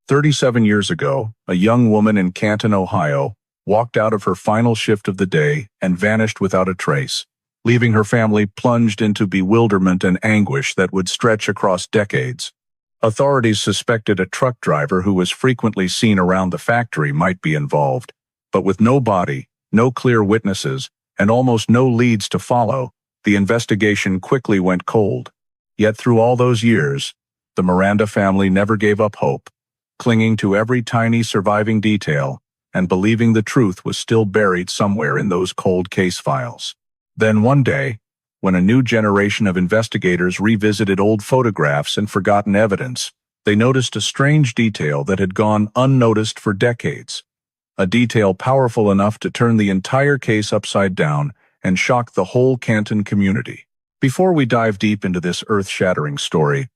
37 years ago, a young woman in Canton, Ohio, walked out of her final shift of the day and vanished without a trace, leaving her family plunged into bewilderment and anguish that would stretch across decades. Authorities suspected a truck driver who was frequently seen around the factory might be involved, but with no body, no clear witnesses, and almost no leads to follow, the investigation quickly went cold. Yet through all those years, the Miranda family never gave up hope, clinging to every tiny surviving detail and believing the truth was still buried somewhere in those cold case files. Then one day, when a new generation of investigators revisited old photographs and forgotten evidence, they noticed a strange detail that had gone unnoticed for decades. A detail powerful enough to turn the entire case upside down and shock the whole Canton community. Before we dive deep into this earth-shattering story,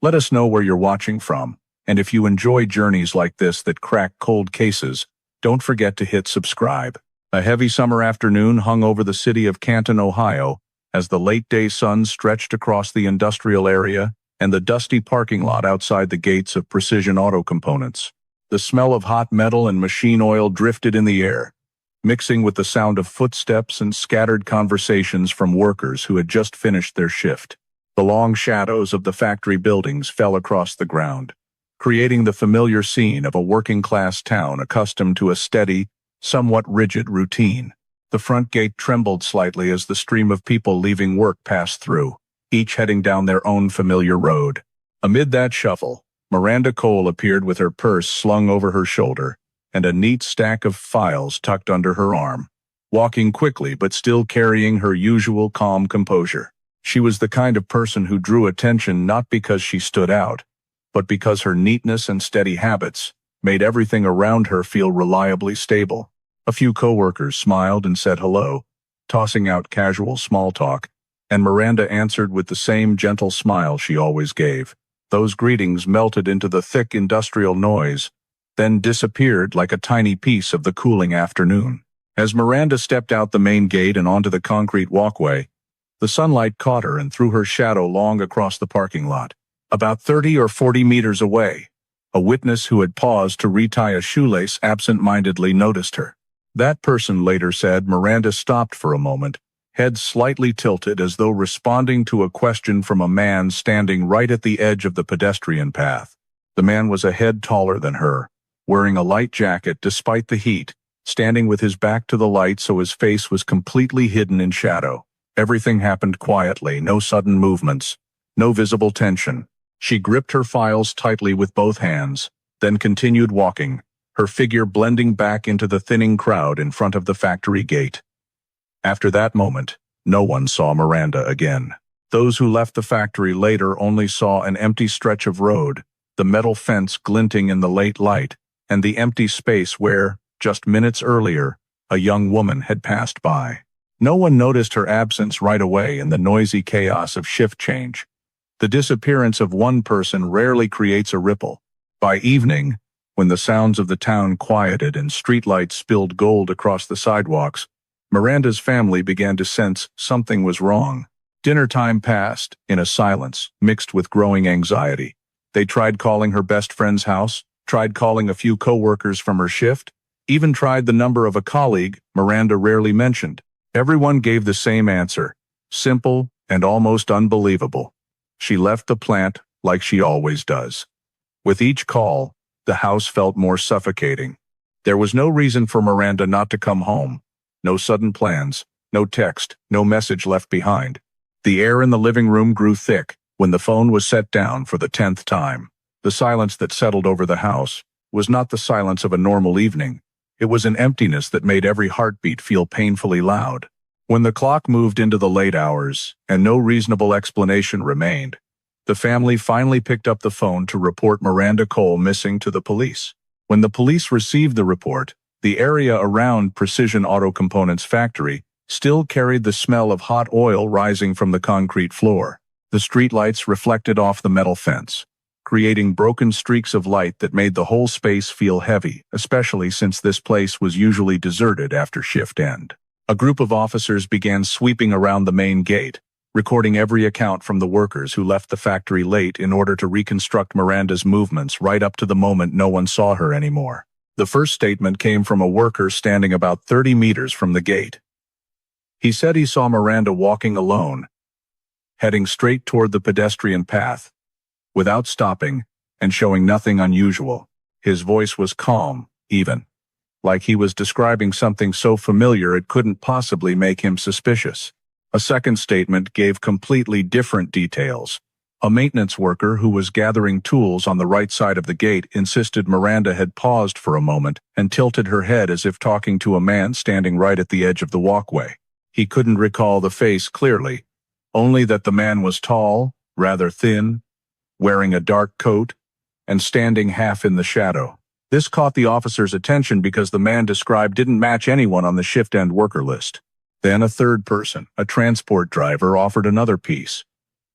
let us know where you're watching from, and if you enjoy journeys like this that crack cold cases, don't forget to hit subscribe. A heavy summer afternoon hung over the city of Canton, Ohio, as the late-day sun stretched across the industrial area and the dusty parking lot outside the gates of Precision Auto Components. The smell of hot metal and machine oil drifted in the air, mixing with the sound of footsteps and scattered conversations from workers who had just finished their shift. The long shadows of the factory buildings fell across the ground, creating the familiar scene of a working-class town accustomed to a steady, somewhat rigid routine. The front gate trembled slightly as the stream of people leaving work passed through, each heading down their own familiar road. Amid that shuffle, Miranda Cole appeared with her purse slung over her shoulder and a neat stack of files tucked under her arm, walking quickly but still carrying her usual calm composure. She was the kind of person who drew attention not because she stood out, but because her neatness and steady habits made everything around her feel reliably stable. A few coworkers smiled and said hello, tossing out casual small talk, and Miranda answered with the same gentle smile she always gave. Those greetings melted into the thick industrial noise, then disappeared like a tiny piece of the cooling afternoon. As Miranda stepped out the main gate and onto the concrete walkway, the sunlight caught her and threw her shadow long across the parking lot. About 30 or 40 meters away, a witness who had paused to retie a shoelace absent-mindedly noticed her. That person later said Miranda stopped for a moment, head slightly tilted as though responding to a question from a man standing right at the edge of the pedestrian path. The man was a head taller than her, wearing a light jacket despite the heat, standing with his back to the light so his face was completely hidden in shadow. Everything happened quietly, no sudden movements, no visible tension. She gripped her files tightly with both hands, then continued walking, her figure blending back into the thinning crowd in front of the factory gate. After that moment, no one saw Miranda again. Those who left the factory later only saw an empty stretch of road, the metal fence glinting in the late light, and the empty space where, just minutes earlier, a young woman had passed by. No one noticed her absence right away in the noisy chaos of shift change. The disappearance of one person rarely creates a ripple. By evening, when the sounds of the town quieted and streetlights spilled gold across the sidewalks, Miranda's family began to sense something was wrong. Dinner time passed in a silence mixed with growing anxiety. They tried calling her best friend's house, tried calling a few coworkers from her shift, even tried the number of a colleague Miranda rarely mentioned. Everyone gave the same answer, simple and almost unbelievable. She left the plant like she always does. With each call, the house felt more suffocating. There was no reason for Miranda not to come home. No sudden plans, no text, no message left behind. The air in the living room grew thick when the phone was set down for the 10th time. The silence that settled over the house was not the silence of a normal evening. It was an emptiness that made every heartbeat feel painfully loud. When the clock moved into the late hours and no reasonable explanation remained, the family finally picked up the phone to report Miranda Cole missing to the police. When the police received the report, the area around Precision Auto Components factory still carried the smell of hot oil rising from the concrete floor. The streetlights reflected off the metal fence, creating broken streaks of light that made the whole space feel heavy, especially since this place was usually deserted after shift end. A group of officers began sweeping around the main gate, recording every account from the workers who left the factory late in order to reconstruct Miranda's movements right up to the moment no one saw her anymore. The first statement came from a worker standing about 30 meters from the gate. He said he saw Miranda walking alone, heading straight toward the pedestrian path, without stopping, and showing nothing unusual. His voice was calm, even, like he was describing something so familiar it couldn't possibly make him suspicious. A second statement gave completely different details. A maintenance worker who was gathering tools on the right side of the gate insisted Miranda had paused for a moment and tilted her head as if talking to a man standing right at the edge of the walkway. He couldn't recall the face clearly, only that the man was tall, rather thin, wearing a dark coat, and standing half in the shadow. This caught the officer's attention because the man described didn't match anyone on the shift-end worker list. Then a third person, a transport driver, offered another piece.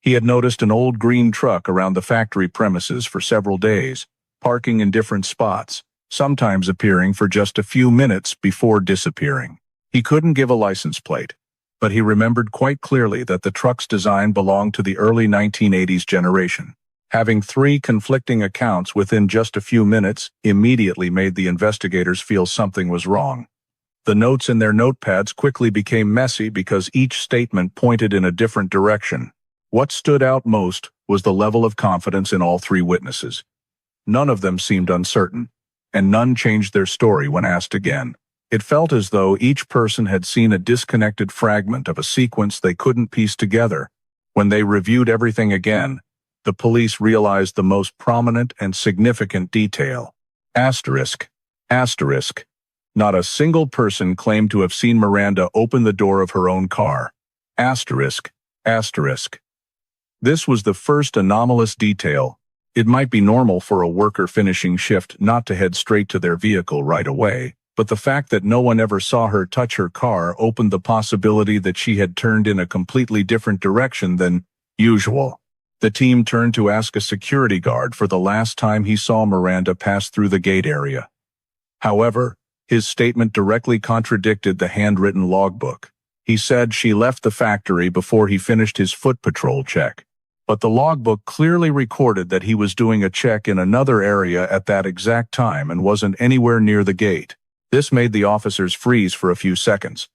He had noticed an old green truck around the factory premises for several days, parking in different spots, sometimes appearing for just a few minutes before disappearing. He couldn't give a license plate, but he remembered quite clearly that the truck's design belonged to the early 1980s generation. Having three conflicting accounts within just a few minutes immediately made the investigators feel something was wrong. The notes in their notepads quickly became messy because each statement pointed in a different direction. What stood out most was the level of confidence in all three witnesses. None of them seemed uncertain, and none changed their story when asked again. It felt as though each person had seen a disconnected fragment of a sequence they couldn't piece together. When they reviewed everything again, the police realized the most prominent and significant detail. Asterisk. Not a single person claimed to have seen Miranda open the door of her own car. Asterisk. This was the first anomalous detail. It might be normal for a worker finishing shift not to head straight to their vehicle right away, but the fact that no one ever saw her touch her car opened the possibility that she had turned in a completely different direction than usual. The team turned to ask a security guard for the last time he saw Miranda pass through the gate area. However, his statement directly contradicted the handwritten logbook. He said she left the factory before he finished his foot patrol check. But the logbook clearly recorded that he was doing a check in another area at that exact time and wasn't anywhere near the gate. This made the officers freeze for a few seconds.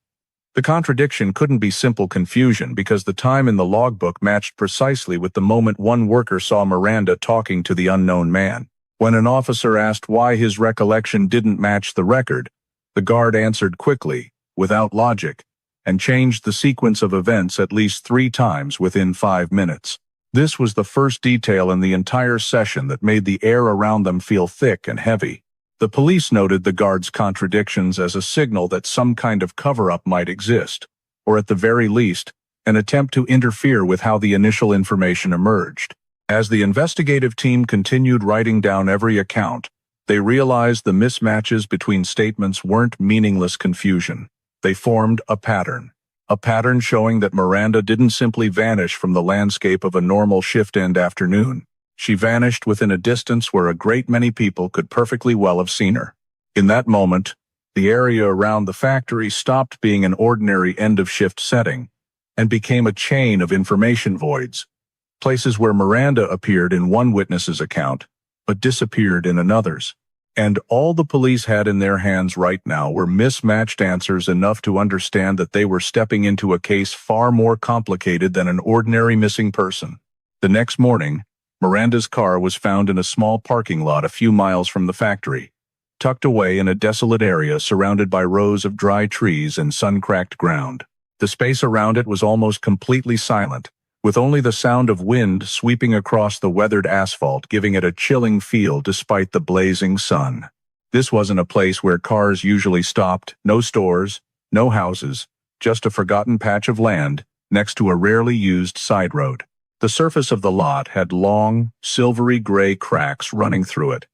The contradiction couldn't be simple confusion because the time in the logbook matched precisely with the moment one worker saw Miranda talking to the unknown man. When an officer asked why his recollection didn't match the record, the guard answered quickly, without logic, and changed the sequence of events at least 3 times within 5 minutes. This was the first detail in the entire session that made the air around them feel thick and heavy. The police noted the guard's contradictions as a signal that some kind of cover-up might exist, or at the very least, an attempt to interfere with how the initial information emerged. As the investigative team continued writing down every account, they realized the mismatches between statements weren't meaningless confusion. They formed a pattern showing that Miranda didn't simply vanish from the landscape of a normal shift-end afternoon. She vanished within a distance where a great many people could perfectly well have seen her. In that moment, the area around the factory stopped being an ordinary end-of-shift setting and became a chain of information voids, places where Miranda appeared in one witness's account but disappeared in another's. And all the police had in their hands right now were mismatched answers enough to understand that they were stepping into a case far more complicated than an ordinary missing person. The next morning, Miranda's car was found in a small parking lot a few miles from the factory, tucked away in a desolate area surrounded by rows of dry trees and sun-cracked ground. The space around it was almost completely silent, with only the sound of wind sweeping across the weathered asphalt giving it a chilling feel despite the blazing sun. This wasn't a place where cars usually stopped, no stores, no houses, just a forgotten patch of land next to a rarely used side road. The surface of the lot had long, silvery gray cracks running through it,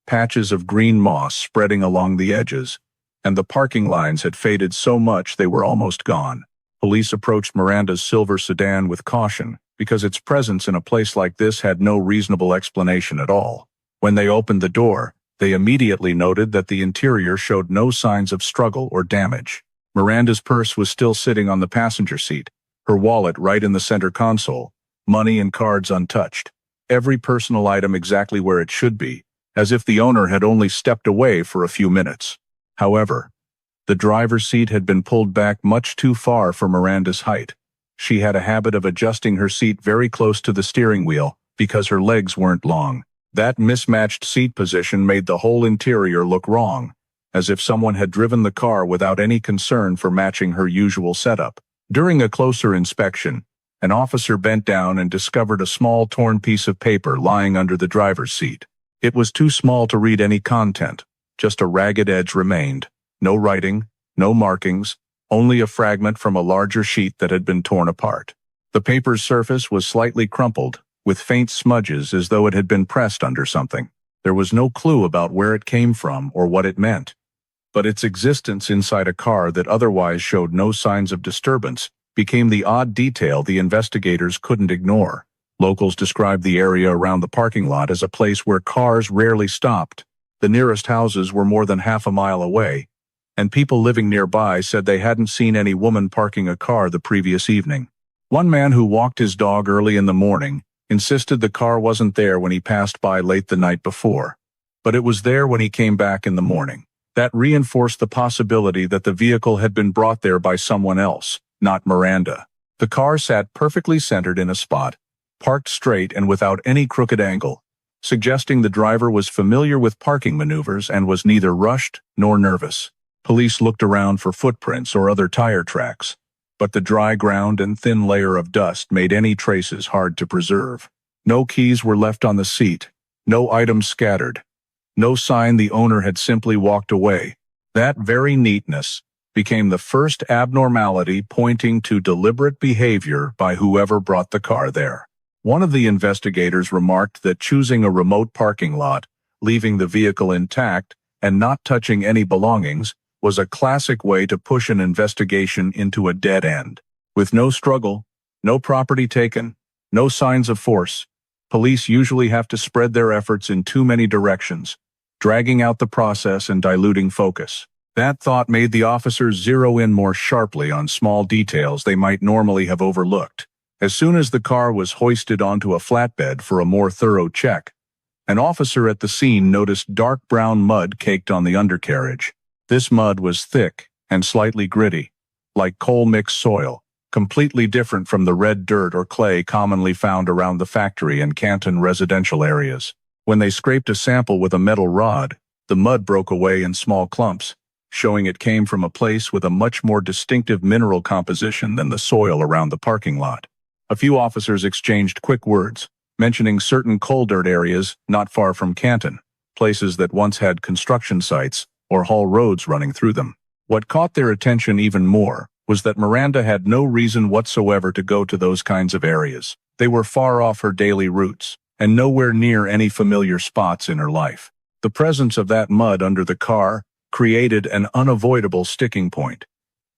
patches of green moss spreading along the edges, and the parking lines had faded so much they were almost gone. Police approached Miranda's silver sedan with caution because its presence in a place like this had no reasonable explanation at all. When they opened the door, they immediately noted that the interior showed no signs of struggle or damage. Miranda's purse was still sitting on the passenger seat, her wallet right in the center console, money and cards untouched, every personal item exactly where it should be, as if the owner had only stepped away for a few minutes. However, the driver's seat had been pulled back much too far for Miranda's height. She had a habit of adjusting her seat very close to the steering wheel because her legs weren't long. That mismatched seat position made the whole interior look wrong, as if someone had driven the car without any concern for matching her usual setup. During a closer inspection, an officer bent down and discovered a small torn piece of paper lying under the driver's seat. It was too small to read any content, just a ragged edge remained. No writing, no markings, only a fragment from a larger sheet that had been torn apart. The paper's surface was slightly crumpled, with faint smudges as though it had been pressed under something. There was no clue about where it came from or what it meant, but its existence inside a car that otherwise showed no signs of disturbance became the odd detail the investigators couldn't ignore. Locals described the area around the parking lot as a place where cars rarely stopped. The nearest houses were more than half a mile away, and people living nearby said they hadn't seen any woman parking a car the previous evening. One man who walked his dog early in the morning insisted the car wasn't there when he passed by late the night before, but it was there when he came back in the morning. That reinforced the possibility that the vehicle had been brought there by someone else, not Miranda. The car sat perfectly centered in a spot, parked straight and without any crooked angle, suggesting the driver was familiar with parking maneuvers and was neither rushed nor nervous. Police looked around for footprints or other tire tracks, but the dry ground and thin layer of dust made any traces hard to preserve. No keys were left on the seat, no items scattered, no sign the owner had simply walked away. That very neatness became the first abnormality pointing to deliberate behavior by whoever brought the car there. One of the investigators remarked that choosing a remote parking lot, leaving the vehicle intact, and not touching any belongings was a classic way to push an investigation into a dead end. With no struggle, no property taken, no signs of force, police usually have to spread their efforts in too many directions, dragging out the process and diluting focus. That thought made the officers zero in more sharply on small details they might normally have overlooked. As soon as the car was hoisted onto a flatbed for a more thorough check, an officer at the scene noticed dark brown mud caked on the undercarriage. This mud was thick and slightly gritty, like coal-mixed soil, completely different from the red dirt or clay commonly found around the factory and Canton residential areas. When they scraped a sample with a metal rod, the mud broke away in small clumps, showing it came from a place with a much more distinctive mineral composition than the soil around the parking lot. A few officers exchanged quick words, mentioning certain coal dirt areas not far from Canton, places that once had construction sites or haul roads running through them. What caught their attention even more was that Miranda had no reason whatsoever to go to those kinds of areas. They were far off her daily routes, and nowhere near any familiar spots in her life. The presence of that mud under the car created an unavoidable sticking point.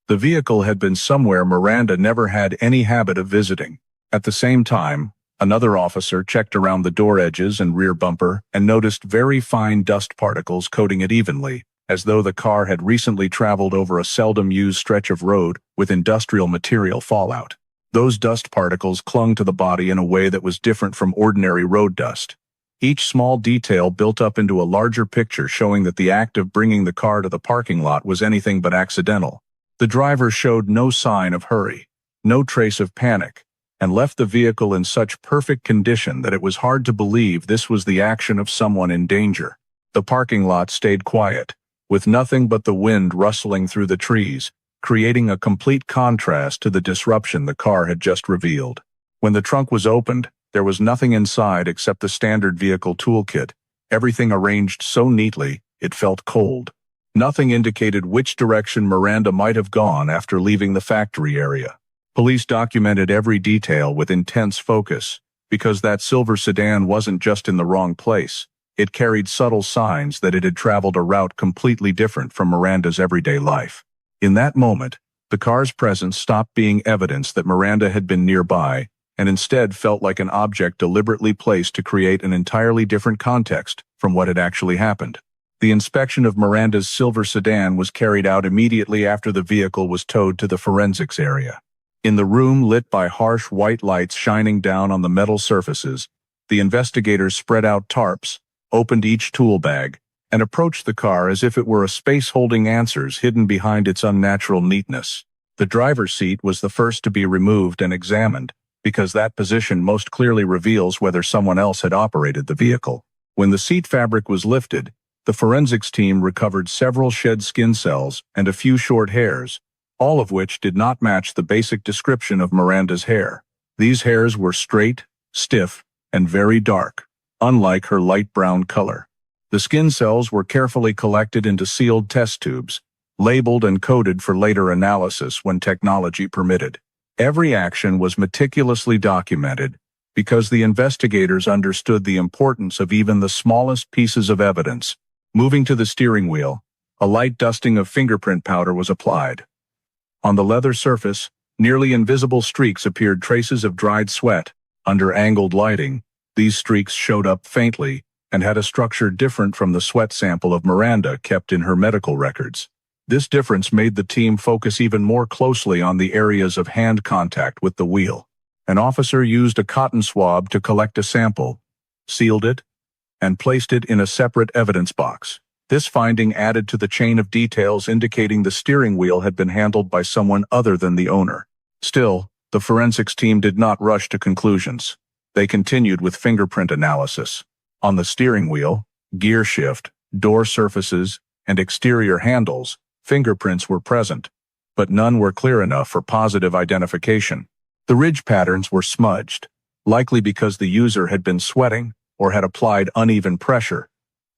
The vehicle had been somewhere Miranda never had any habit of visiting. At the same time, another officer checked around the door edges and rear bumper and noticed very fine dust particles coating it evenly, as though the car had recently traveled over a seldom-used stretch of road with industrial material fallout. Those dust particles clung to the body in a way that was different from ordinary road dust. Each small detail built up into a larger picture showing that the act of bringing the car to the parking lot was anything but accidental. The driver showed no sign of hurry, no trace of panic, and left the vehicle in such perfect condition that it was hard to believe this was the action of someone in danger. The parking lot stayed quiet, with nothing but the wind rustling through the trees, creating a complete contrast to the disruption the car had just revealed. When the trunk was opened, there was nothing inside except the standard vehicle toolkit, everything arranged so neatly it felt cold. Nothing indicated which direction Miranda might have gone after leaving the factory area. Police documented every detail with intense focus, because that silver sedan wasn't just in the wrong place. It carried subtle signs that it had traveled a route completely different from Miranda's everyday life. In that moment, the car's presence stopped being evidence that Miranda had been nearby, and instead felt like an object deliberately placed to create an entirely different context from what had actually happened. The inspection of Miranda's silver sedan was carried out immediately after the vehicle was towed to the forensics area. In the room lit by harsh white lights shining down on the metal surfaces, the investigators spread out tarps, opened each tool bag, and approached the car as if it were a space holding answers hidden behind its unnatural neatness. The driver's seat was the first to be removed and examined, because that position most clearly reveals whether someone else had operated the vehicle. When the seat fabric was lifted, the forensics team recovered several shed skin cells and a few short hairs, all of which did not match the basic description of Miranda's hair. These hairs were straight, stiff, and very dark, unlike her light brown color. The skin cells were carefully collected into sealed test tubes, labeled and coded for later analysis when technology permitted. Every action was meticulously documented because the investigators understood the importance of even the smallest pieces of evidence. Moving to the steering wheel, a light dusting of fingerprint powder was applied. On the leather surface, nearly invisible streaks appeared, traces of dried sweat. Under angled lighting, these streaks showed up faintly and had a structure different from the sweat sample of Miranda kept in her medical records. This difference made the team focus even more closely on the areas of hand contact with the wheel. An officer used a cotton swab to collect a sample, sealed it, and placed it in a separate evidence box. This finding added to the chain of details indicating the steering wheel had been handled by someone other than the owner. Still, the forensics team did not rush to conclusions. They continued with fingerprint analysis. On the steering wheel, gear shift, door surfaces, and exterior handles, fingerprints were present, but none were clear enough for positive identification. The ridge patterns were smudged, likely because the user had been sweating or had applied uneven pressure,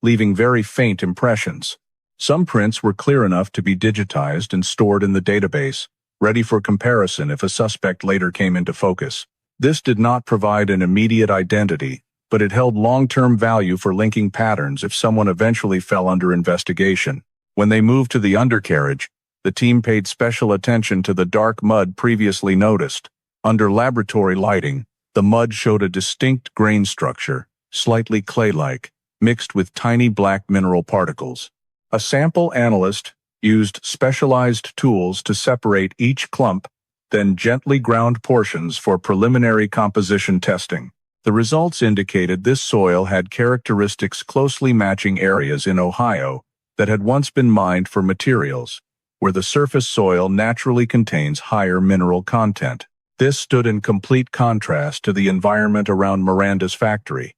leaving very faint impressions. Some prints were clear enough to be digitized and stored in the database, ready for comparison if a suspect later came into focus. This did not provide an immediate identity, but it held long-term value for linking patterns if someone eventually fell under investigation. When they moved to the undercarriage, the team paid special attention to the dark mud previously noticed. Under laboratory lighting, the mud showed a distinct grain structure, slightly clay-like, mixed with tiny black mineral particles. A sample analyst used specialized tools to separate each clump, then gently ground portions for preliminary composition testing. The results indicated this soil had characteristics closely matching areas in Ohio that had once been mined for materials, where the surface soil naturally contains higher mineral content. This stood in complete contrast to the environment around Miranda's factory,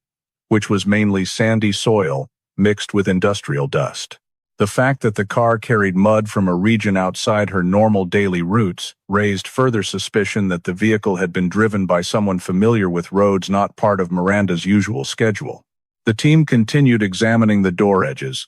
which was mainly sandy soil mixed with industrial dust. The fact that the car carried mud from a region outside her normal daily routes raised further suspicion that the vehicle had been driven by someone familiar with roads not part of Miranda's usual schedule. The team continued examining the door edges.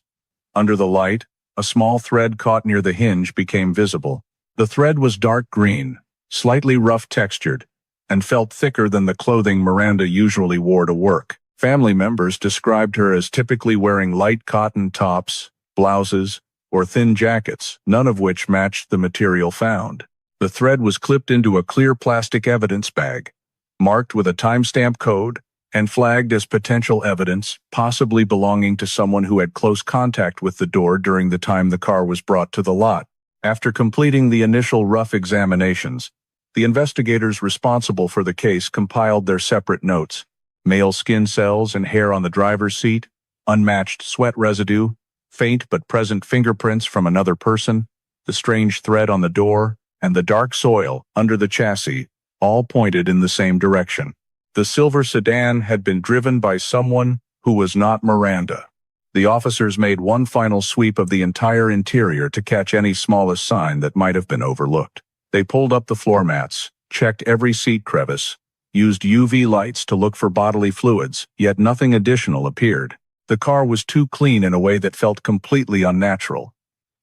Under the light, a small thread caught near the hinge became visible. The thread was dark green, slightly rough textured, and felt thicker than the clothing Miranda usually wore to work. Family members described her as typically wearing light cotton tops, blouses, or thin jackets, none of which matched the material found. The thread was clipped into a clear plastic evidence bag, marked with a timestamp code, and flagged as potential evidence, possibly belonging to someone who had close contact with the door during the time the car was brought to the lot. After completing the initial rough examinations, the investigators responsible for the case compiled their separate notes: male skin cells and hair on the driver's seat, unmatched sweat residue, faint but present fingerprints from another person, the strange thread on the door, and the dark soil under the chassis, all pointed in the same direction. The silver sedan had been driven by someone who was not Miranda. The officers made one final sweep of the entire interior to catch any smallest sign that might have been overlooked. They pulled up the floor mats, checked every seat crevice, used UV lights to look for bodily fluids, yet nothing additional appeared. The car was too clean in a way that felt completely unnatural,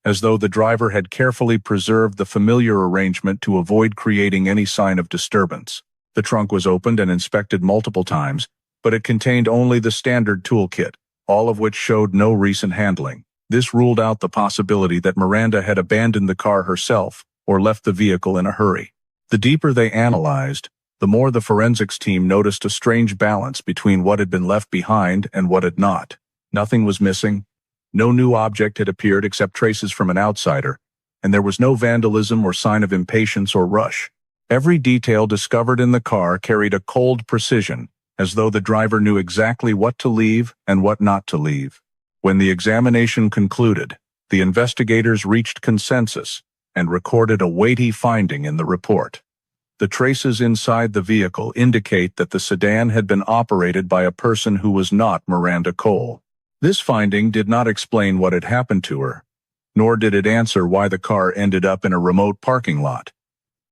as though the driver had carefully preserved the familiar arrangement to avoid creating any sign of disturbance. The trunk was opened and inspected multiple times, but it contained only the standard toolkit, all of which showed no recent handling. This ruled out the possibility that Miranda had abandoned the car herself or left the vehicle in a hurry. The deeper they analyzed, the more the forensics team noticed a strange balance between what had been left behind and what had not. Nothing was missing. No new object had appeared except traces from an outsider, and there was no vandalism or sign of impatience or rush. Every detail discovered in the car carried a cold precision, as though the driver knew exactly what to leave and what not to leave. When the examination concluded, the investigators reached consensus and recorded a weighty finding in the report. The traces inside the vehicle indicate that the sedan had been operated by a person who was not Miranda Cole. This finding did not explain what had happened to her, nor did it answer why the car ended up in a remote parking lot.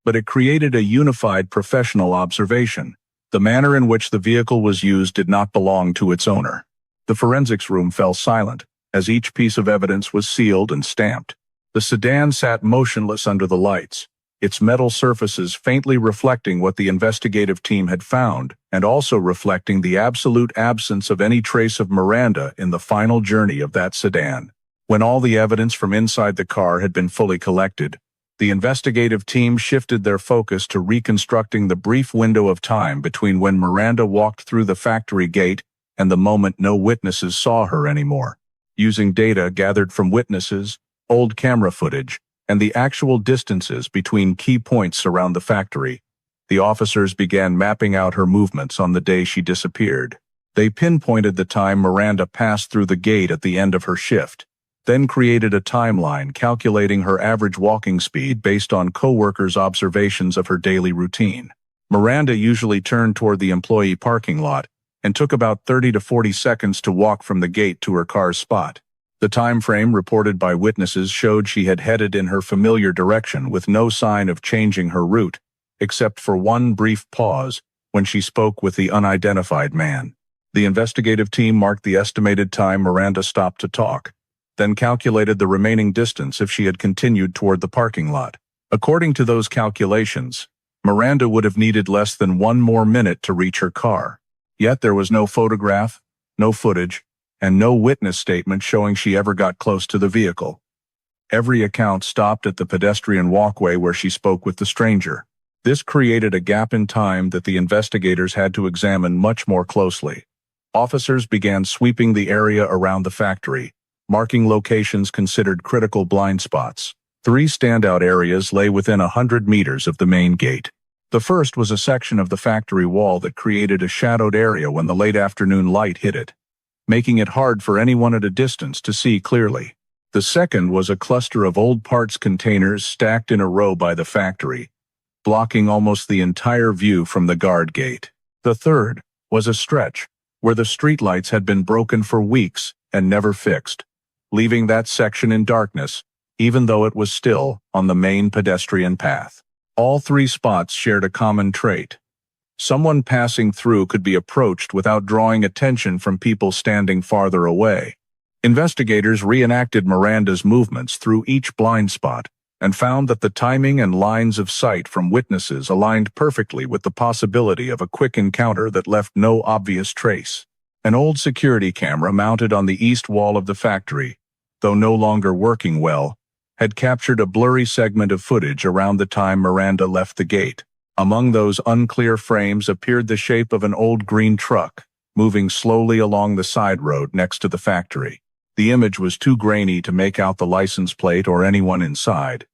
But it created a unified professional observation. The manner in which the vehicle was used did not belong to its owner. The forensics room fell silent, as each piece of evidence was sealed and stamped. The sedan sat motionless under the lights, its metal surfaces faintly reflecting what the investigative team had found, and also reflecting the absolute absence of any trace of Miranda in the final journey of that sedan. When all the evidence from inside the car had been fully collected, the investigative team shifted their focus to reconstructing the brief window of time between when Miranda walked through the factory gate and the moment no witnesses saw her anymore. Using data gathered from witnesses, old camera footage, and the actual distances between key points around the factory, the officers began mapping out her movements on the day she disappeared. They pinpointed the time Miranda passed through the gate at the end of her shift, then created a timeline calculating her average walking speed based on co-workers' observations of her daily routine. Miranda usually turned toward the employee parking lot and took about 30 to 40 seconds to walk from the gate to her car's spot. The time frame reported by witnesses showed she had headed in her familiar direction with no sign of changing her route, except for one brief pause when she spoke with the unidentified man. The investigative team marked the estimated time Miranda stopped to talk, then calculated the remaining distance if she had continued toward the parking lot. According to those calculations, Miranda would have needed less than 1 more minute to reach her car. Yet there was no photograph, no footage, and no witness statement showing she ever got close to the vehicle. Every account stopped at the pedestrian walkway where she spoke with the stranger. This created a gap in time that the investigators had to examine much more closely. Officers began sweeping the area around the factory, marking locations considered critical blind spots. 3 standout areas lay within 100 meters of the main gate. The first was a section of the factory wall that created a shadowed area when the late afternoon light hit it, making it hard for anyone at a distance to see clearly. The second was a cluster of old parts containers stacked in a row by the factory, blocking almost the entire view from the guard gate. The third was a stretch where the streetlights had been broken for weeks and never fixed, leaving that section in darkness, even though it was still on the main pedestrian path. All 3 spots shared a common trait. Someone passing through could be approached without drawing attention from people standing farther away. Investigators reenacted Miranda's movements through each blind spot and found that the timing and lines of sight from witnesses aligned perfectly with the possibility of a quick encounter that left no obvious trace. An old security camera mounted on the east wall of the factory, though no longer working well, had captured a blurry segment of footage around the time Miranda left the gate. Among those unclear frames appeared the shape of an old green truck, moving slowly along the side road next to the factory. The image was too grainy to make out the license plate or anyone inside,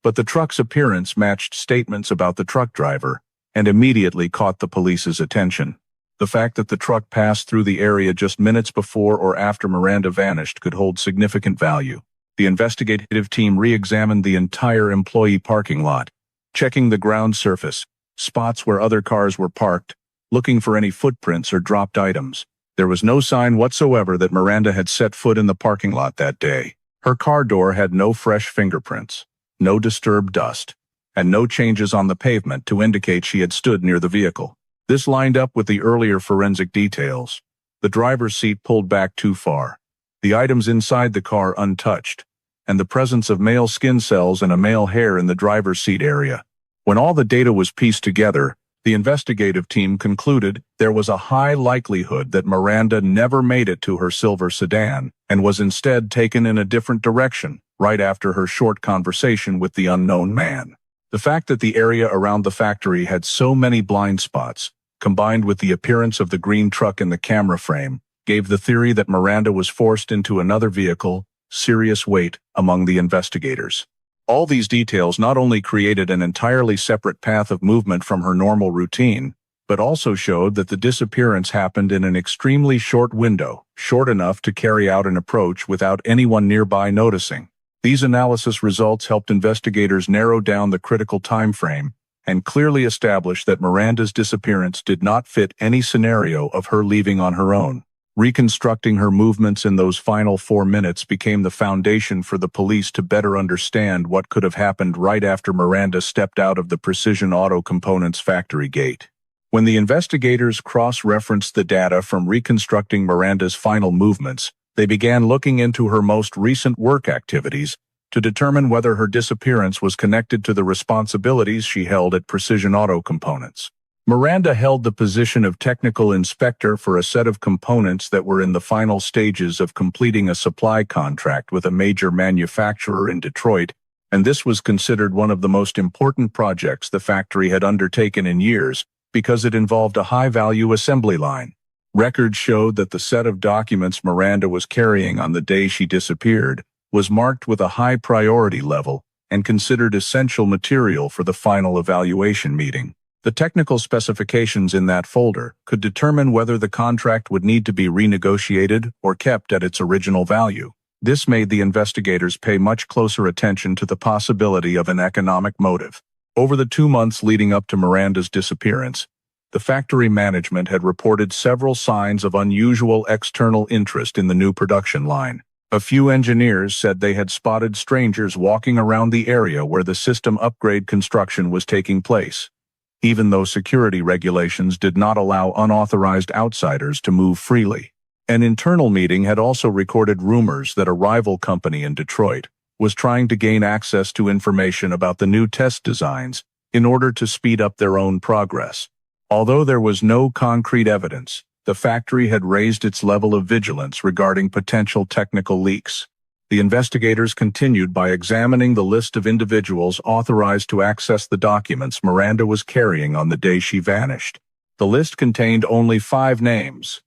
but the truck's appearance matched statements about the truck driver and immediately caught the police's attention. The fact that the truck passed through the area just minutes before or after Miranda vanished could hold significant value. The investigative team re-examined the entire employee parking lot, checking the ground surface, spots where other cars were parked, looking for any footprints or dropped items. There was no sign whatsoever that Miranda had set foot in the parking lot that day. Her car door had no fresh fingerprints, no disturbed dust, and no changes on the pavement to indicate she had stood near the vehicle. This lined up with the earlier forensic details. The driver's seat pulled back too far, the items inside the car untouched, and the presence of male skin cells and a male hair in the driver's seat area. When all the data was pieced together, the investigative team concluded there was a high likelihood that Miranda never made it to her silver sedan and was instead taken in a different direction right after her short conversation with the unknown man. The fact that the area around the factory had so many blind spots, combined with the appearance of the green truck in the camera frame, gave the theory that Miranda was forced into another vehicle serious weight among the investigators. All these details not only created an entirely separate path of movement from her normal routine, but also showed that the disappearance happened in an extremely short window, short enough to carry out an approach without anyone nearby noticing. These analysis results helped investigators narrow down the critical time frame and clearly establish that Miranda's disappearance did not fit any scenario of her leaving on her own. Reconstructing her movements in those final 4 minutes became the foundation for the police to better understand what could have happened right after Miranda stepped out of the Precision Auto Components factory gate. When the investigators cross-referenced the data from reconstructing Miranda's final movements, they began looking into her most recent work activities to determine whether her disappearance was connected to the responsibilities she held at Precision Auto Components. Miranda held the position of technical inspector for a set of components that were in the final stages of completing a supply contract with a major manufacturer in Detroit, and this was considered one of the most important projects the factory had undertaken in years because it involved a high-value assembly line. Records showed that the set of documents Miranda was carrying on the day she disappeared was marked with a high priority level and considered essential material for the final evaluation meeting. The technical specifications in that folder could determine whether the contract would need to be renegotiated or kept at its original value. This made the investigators pay much closer attention to the possibility of an economic motive. Over the 2 months leading up to Miranda's disappearance, the factory management had reported several signs of unusual external interest in the new production line. A few engineers said they had spotted strangers walking around the area where the system upgrade construction was taking place, even though security regulations did not allow unauthorized outsiders to move freely. An internal meeting had also recorded rumors that a rival company in Detroit was trying to gain access to information about the new test designs in order to speed up their own progress. Although there was no concrete evidence, the factory had raised its level of vigilance regarding potential technical leaks. The investigators continued by examining the list of individuals authorized to access the documents Miranda was carrying on the day she vanished. The list contained only 5 names: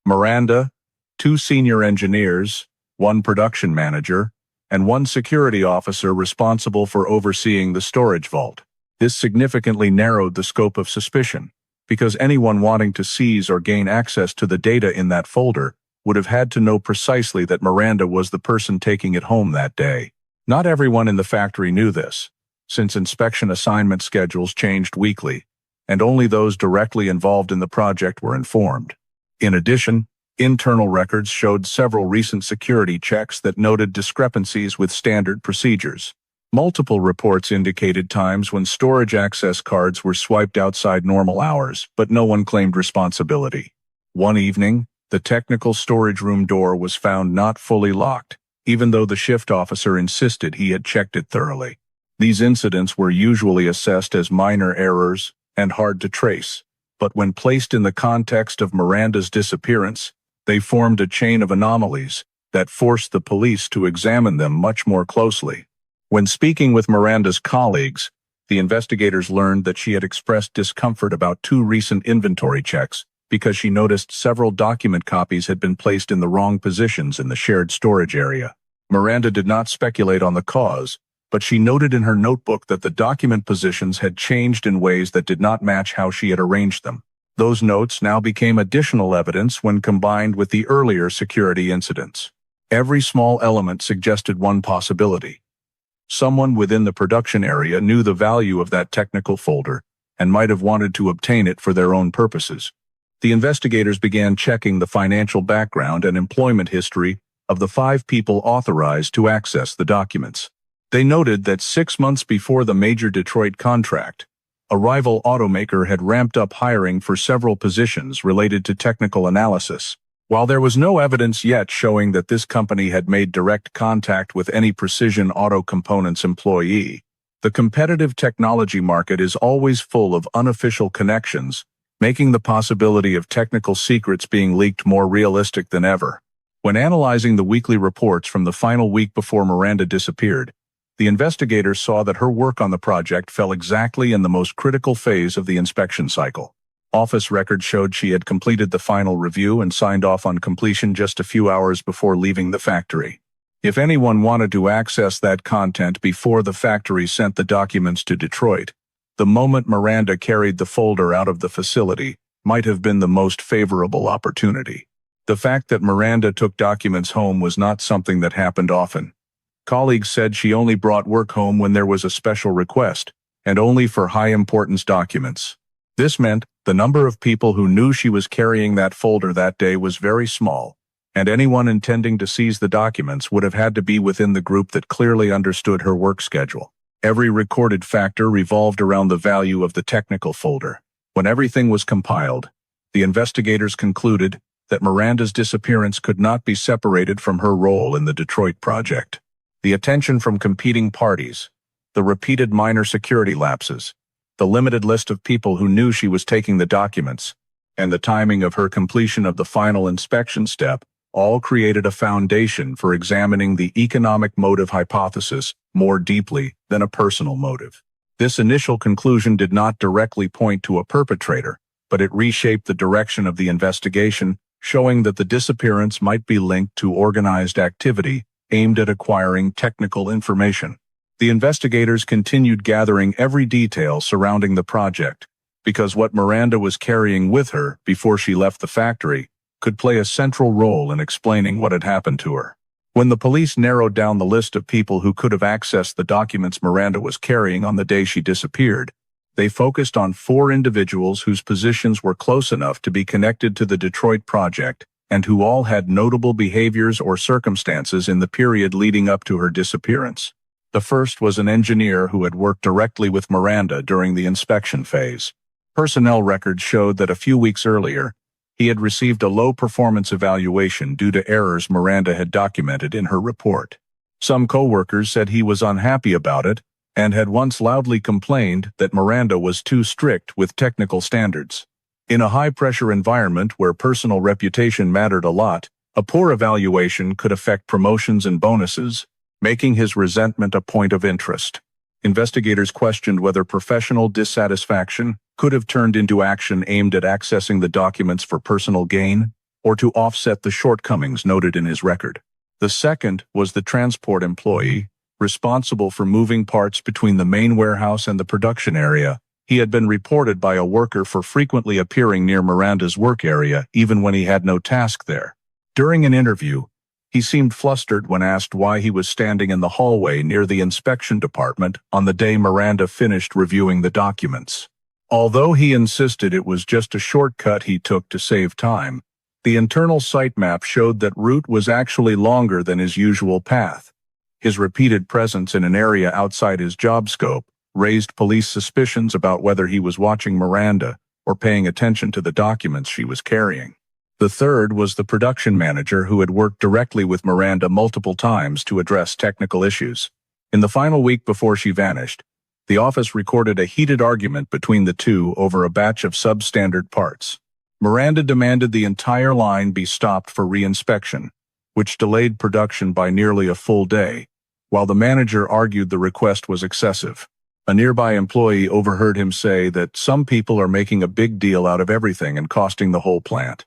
Miranda, 2 senior engineers, 1 production manager, and 1 security officer responsible for overseeing the storage vault. This significantly narrowed the scope of suspicion, because anyone wanting to seize or gain access to the data in that folder would have had to know precisely that Miranda was the person taking it home that day. Not everyone in the factory knew this, since inspection assignment schedules changed weekly, and only those directly involved in the project were informed. In addition, internal records showed several recent security checks that noted discrepancies with standard procedures. Multiple reports indicated times when storage access cards were swiped outside normal hours, but no one claimed responsibility. One evening, the technical storage room door was found not fully locked, even though the shift officer insisted he had checked it thoroughly. These incidents were usually assessed as minor errors and hard to trace, but when placed in the context of Miranda's disappearance, they formed a chain of anomalies that forced the police to examine them much more closely. When speaking with Miranda's colleagues, the investigators learned that she had expressed discomfort about 2 recent inventory checks because she noticed several document copies had been placed in the wrong positions in the shared storage area. Miranda did not speculate on the cause, but she noted in her notebook that the document positions had changed in ways that did not match how she had arranged them. Those notes now became additional evidence when combined with the earlier security incidents. Every small element suggested one possibility. Someone within the production area knew the value of that technical folder and might have wanted to obtain it for their own purposes. The investigators began checking the financial background and employment history of the 5 people authorized to access the documents. They noted that 6 months before the major Detroit contract, a rival automaker had ramped up hiring for several positions related to technical analysis. While there was no evidence yet showing that this company had made direct contact with any Precision Auto Components employee, the competitive technology market is always full of unofficial connections, making the possibility of technical secrets being leaked more realistic than ever. When analyzing the weekly reports from the final week before Miranda disappeared, the investigators saw that her work on the project fell exactly in the most critical phase of the inspection cycle. Office records showed she had completed the final review and signed off on completion just a few hours before leaving the factory. If anyone wanted to access that content before the factory sent the documents to Detroit, the moment Miranda carried the folder out of the facility might have been the most favorable opportunity. The fact that Miranda took documents home was not something that happened often. Colleagues said she only brought work home when there was a special request, and only for high-importance documents. This meant the number of people who knew she was carrying that folder that day was very small, and anyone intending to seize the documents would have had to be within the group that clearly understood her work schedule. Every recorded factor revolved around the value of the technical folder. When everything was compiled, the investigators concluded that Miranda's disappearance could not be separated from her role in the Detroit project. The attention from competing parties, the repeated minor security lapses, the limited list of people who knew she was taking the documents, and the timing of her completion of the final inspection step all created a foundation for examining the economic motive hypothesis more deeply than a personal motive. This initial conclusion did not directly point to a perpetrator, but it reshaped the direction of the investigation, showing that the disappearance might be linked to organized activity aimed at acquiring technical information. The investigators continued gathering every detail surrounding the project, because what Miranda was carrying with her before she left the factory could play a central role in explaining what had happened to her. When the police narrowed down the list of people who could have accessed the documents Miranda was carrying on the day she disappeared, they focused on 4 individuals whose positions were close enough to be connected to the Detroit project and who all had notable behaviors or circumstances in the period leading up to her disappearance. The first was an engineer who had worked directly with Miranda during the inspection phase. Personnel records showed that a few weeks earlier, he had received a low-performance evaluation due to errors Miranda had documented in her report. Some co-workers said he was unhappy about it and had once loudly complained that Miranda was too strict with technical standards. In a high-pressure environment where personal reputation mattered a lot, a poor evaluation could affect promotions and bonuses, making his resentment a point of interest. Investigators questioned whether professional dissatisfaction could have turned into action aimed at accessing the documents for personal gain or to offset the shortcomings noted in his record. The second was the transport employee, responsible for moving parts between the main warehouse and the production area. He had been reported by a worker for frequently appearing near Miranda's work area even when he had no task there. During an interview, he seemed flustered when asked why he was standing in the hallway near the inspection department on the day Miranda finished reviewing the documents. Although he insisted it was just a shortcut he took to save time, the internal site map showed that route was actually longer than his usual path. His repeated presence in an area outside his job scope raised police suspicions about whether he was watching Miranda or paying attention to the documents she was carrying. The third was the production manager who had worked directly with Miranda multiple times to address technical issues. In the final week before she vanished, the office recorded a heated argument between the two over a batch of substandard parts. Miranda demanded the entire line be stopped for reinspection, which delayed production by nearly a full day, while the manager argued the request was excessive. A nearby employee overheard him say that some people are making a big deal out of everything and costing the whole plant.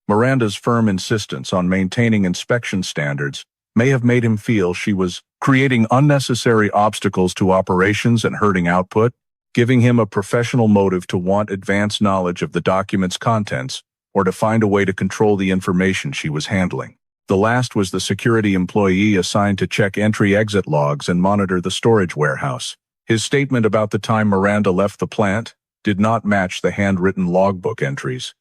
Miranda's firm insistence on maintaining inspection standards may have made him feel she was creating unnecessary obstacles to operations and hurting output, giving him a professional motive to want advanced knowledge of the document's contents or to find a way to control the information she was handling. The last was the security employee assigned to check entry-exit logs and monitor the storage warehouse. His statement about the time Miranda left the plant did not match the handwritten logbook entries,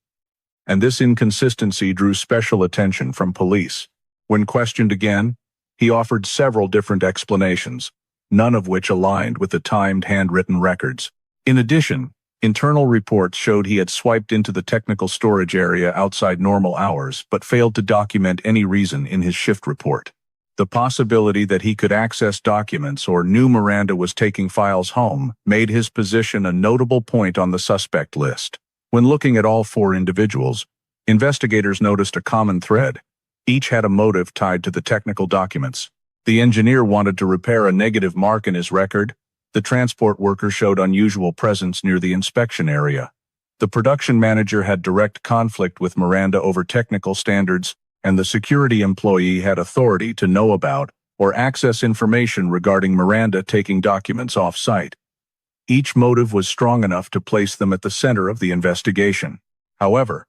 and this inconsistency drew special attention from police. When questioned again, he offered several different explanations, none of which aligned with the timed handwritten records. In addition, internal reports showed he had swiped into the technical storage area outside normal hours but failed to document any reason in his shift report. The possibility that he could access documents or knew Miranda was taking files home made his position a notable point on the suspect list. When looking at all 4 individuals, investigators noticed a common thread. Each had a motive tied to the technical documents. The engineer wanted to repair a negative mark in his record. The transport worker showed unusual presence near the inspection area. The production manager had direct conflict with Miranda over technical standards, and the security employee had authority to know about or access information regarding Miranda taking documents off-site. Each motive was strong enough to place them at the center of the investigation. However,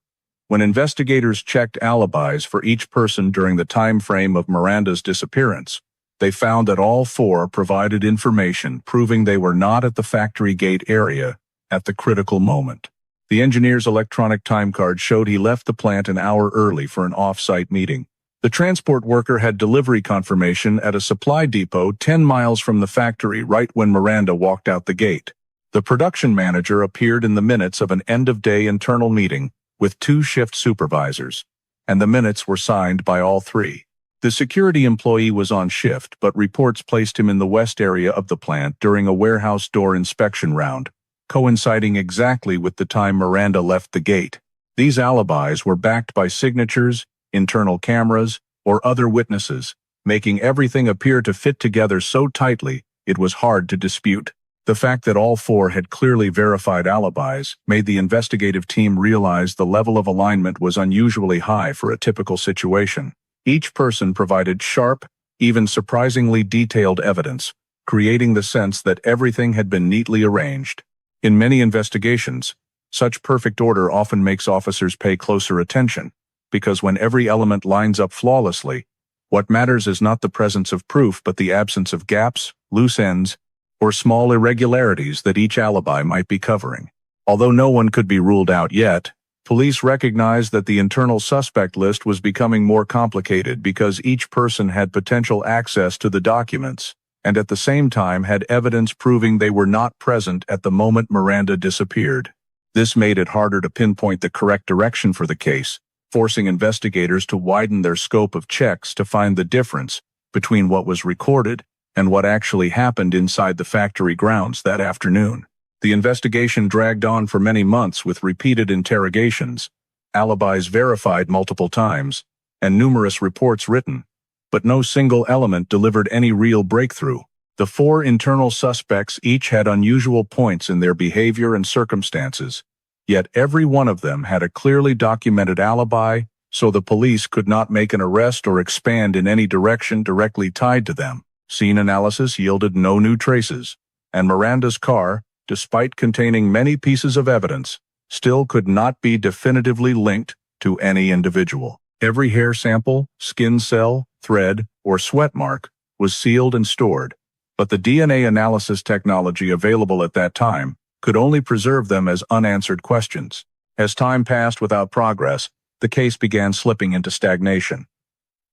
when investigators checked alibis for each person during the time frame of Miranda's disappearance, they found that all four provided information proving they were not at the factory gate area at the critical moment. The engineer's electronic time card showed he left the plant an hour early for an off-site meeting. The transport worker had delivery confirmation at a supply depot 10 miles from the factory right when Miranda walked out the gate. The production manager appeared in the minutes of an end-of-day internal meeting with 2 shift supervisors, and the minutes were signed by all 3. The security employee was on shift, but reports placed him in the west area of the plant during a warehouse door inspection round, coinciding exactly with the time Miranda left the gate. These alibis were backed by signatures, internal cameras, or other witnesses, making everything appear to fit together so tightly it was hard to dispute. The fact that all 4 had clearly verified alibis made the investigative team realize the level of alignment was unusually high for a typical situation. Each person provided sharp, even surprisingly detailed evidence, creating the sense that everything had been neatly arranged. In many investigations, such perfect order often makes officers pay closer attention, because when every element lines up flawlessly, what matters is not the presence of proof but the absence of gaps, loose ends, or small irregularities that each alibi might be covering. Although no one could be ruled out yet, police recognized that the internal suspect list was becoming more complicated because each person had potential access to the documents, and at the same time had evidence proving they were not present at the moment Miranda disappeared. This made it harder to pinpoint the correct direction for the case, forcing investigators to widen their scope of checks to find the difference between what was recorded and what actually happened inside the factory grounds that afternoon. The investigation dragged on for many months with repeated interrogations, alibis verified multiple times, and numerous reports written, but no single element delivered any real breakthrough. The 4 internal suspects each had unusual points in their behavior and circumstances, yet every one of them had a clearly documented alibi, so the police could not make an arrest or expand in any direction directly tied to them. Scene analysis yielded no new traces, and Miranda's car, despite containing many pieces of evidence, still could not be definitively linked to any individual. Every hair sample, skin cell, thread, or sweat mark was sealed and stored, but the DNA analysis technology available at that time could only preserve them as unanswered questions. As time passed without progress, the case began slipping into stagnation.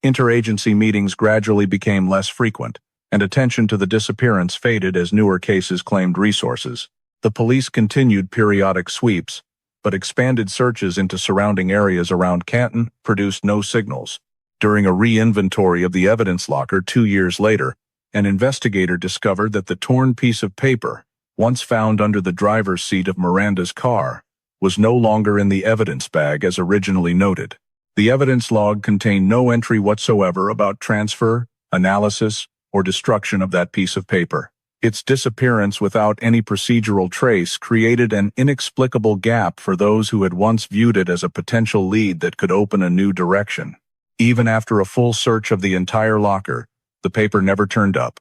Interagency meetings gradually became less frequent, and attention to the disappearance faded as newer cases claimed resources. The police continued periodic sweeps, but expanded searches into surrounding areas around Canton produced no signals. During a re-inventory of the evidence locker 2 years later, an investigator discovered that the torn piece of paper, once found under the driver's seat of Miranda's car, was no longer in the evidence bag as originally noted. The evidence log contained no entry whatsoever about transfer, analysis, or destruction of that piece of paper. Its disappearance without any procedural trace created an inexplicable gap for those who had once viewed it as a potential lead that could open a new direction. Even after a full search of the entire locker, the paper never turned up,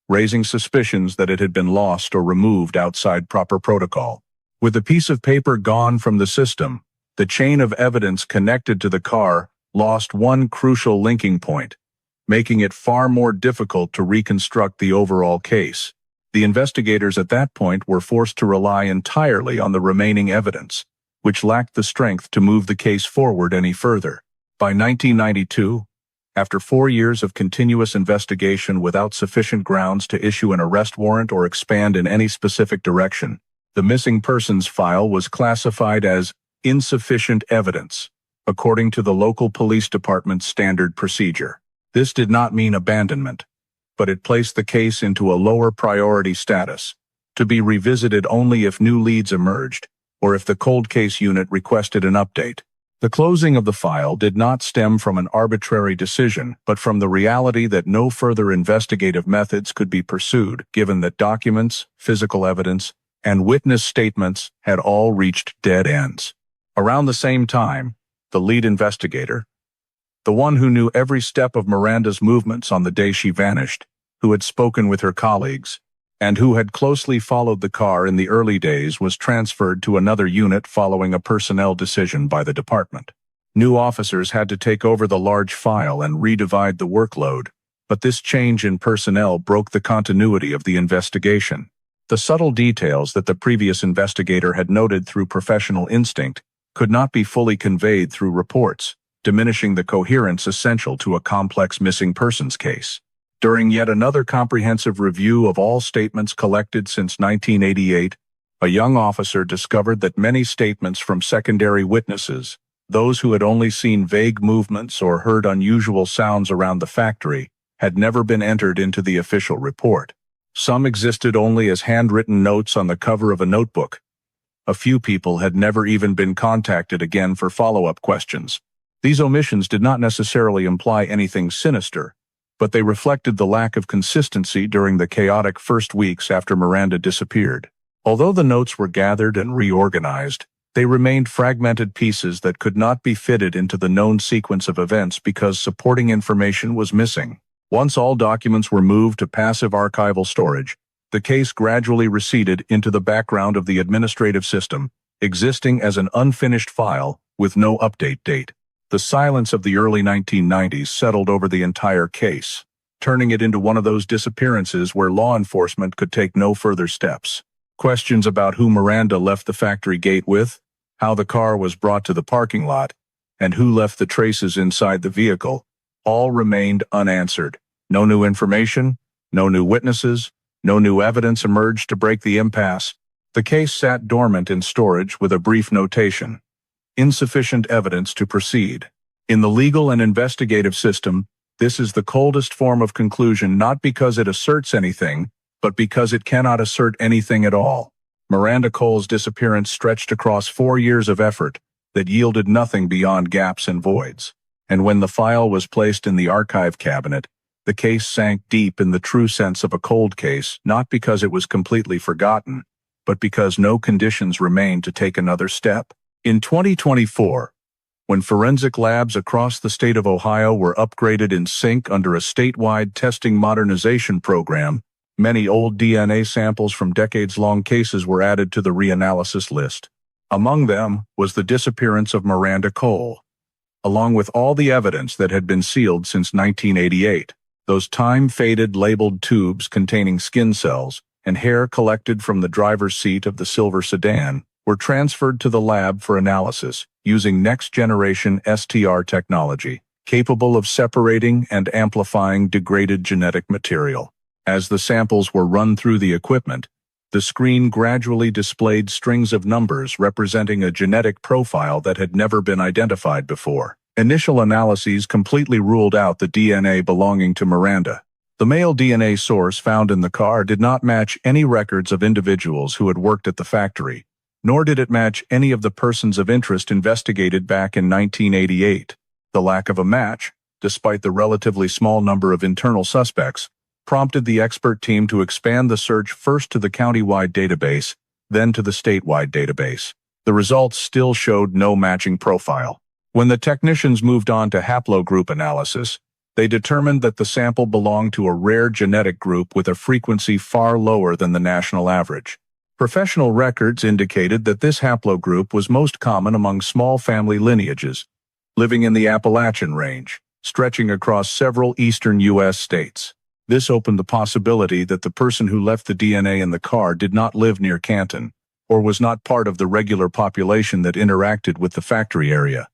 raising suspicions that it had been lost or removed outside proper protocol. With the piece of paper gone from the system, the chain of evidence connected to the car lost one crucial linking point, making it far more difficult to reconstruct the overall case. The investigators at that point were forced to rely entirely on the remaining evidence, which lacked the strength to move the case forward any further. By 1992, after 4 years of continuous investigation without sufficient grounds to issue an arrest warrant or expand in any specific direction, the missing persons file was classified as insufficient evidence, according to the local police department's standard procedure. This did not mean abandonment, but it placed the case into a lower priority status, to be revisited only if new leads emerged, or if the cold case unit requested an update. The closing of the file did not stem from an arbitrary decision, but from the reality that no further investigative methods could be pursued, given that documents, physical evidence, and witness statements had all reached dead ends. Around the same time, the lead investigator, the one who knew every step of Miranda's movements on the day she vanished, who had spoken with her colleagues, and who had closely followed the car in the early days, was transferred to another unit following a personnel decision by the department. New officers had to take over the large file and redivide the workload, but this change in personnel broke the continuity of the investigation. The subtle details that the previous investigator had noted through professional instinct could not be fully conveyed through reports, diminishing the coherence essential to a complex missing persons case. During yet another comprehensive review of all statements collected since 1988, a young officer discovered that many statements from secondary witnesses, those who had only seen vague movements or heard unusual sounds around the factory, had never been entered into the official report. Some existed only as handwritten notes on the cover of a notebook. A few people had never even been contacted again for follow-up questions. These omissions did not necessarily imply anything sinister, but they reflected the lack of consistency during the chaotic first weeks after Miranda disappeared. Although the notes were gathered and reorganized, they remained fragmented pieces that could not be fitted into the known sequence of events because supporting information was missing. Once all documents were moved to passive archival storage, the case gradually receded into the background of the administrative system, existing as an unfinished file with no update date. The silence of the early 1990s settled over the entire case, turning it into one of those disappearances where law enforcement could take no further steps. Questions about who Miranda left the factory gate with, how the car was brought to the parking lot, and who left the traces inside the vehicle, all remained unanswered. No new information, no new witnesses, no new evidence emerged to break the impasse. The case sat dormant in storage with a brief notation: insufficient evidence to proceed. In the legal and investigative system, this is the coldest form of conclusion, not because it asserts anything, but because it cannot assert anything at all. Miranda Cole's disappearance stretched across 4 years of effort that yielded nothing beyond gaps and voids. And when the file was placed in the archive cabinet, the case sank deep in the true sense of a cold case, not because it was completely forgotten, but because no conditions remained to take another step. In 2024, when forensic labs across the state of Ohio were upgraded in sync under a statewide testing modernization program, many old DNA samples from decades-long cases were added to the reanalysis list. Among them was the disappearance of Miranda Cole, along with all the evidence that had been sealed since 1988. Those time-faded labeled tubes containing skin cells and hair collected from the driver's seat of the silver sedan were transferred to the lab for analysis using next-generation STR technology, capable of separating and amplifying degraded genetic material. As the samples were run through the equipment, the screen gradually displayed strings of numbers representing a genetic profile that had never been identified before. Initial analyses completely ruled out the DNA belonging to Miranda. The male DNA source found in the car did not match any records of individuals who had worked at the factory, nor did it match any of the persons of interest investigated back in 1988. The lack of a match, despite the relatively small number of internal suspects, prompted the expert team to expand the search first to the county-wide database, then to the statewide database. The results still showed no matching profile. When the technicians moved on to haplogroup analysis, they determined that the sample belonged to a rare genetic group with a frequency far lower than the national average. Professional records indicated that this haplogroup was most common among small family lineages, living in the Appalachian Range, stretching across several eastern U.S. states. This opened the possibility that the person who left the DNA in the car did not live near Canton, or was not part of the regular population that interacted with the factory area,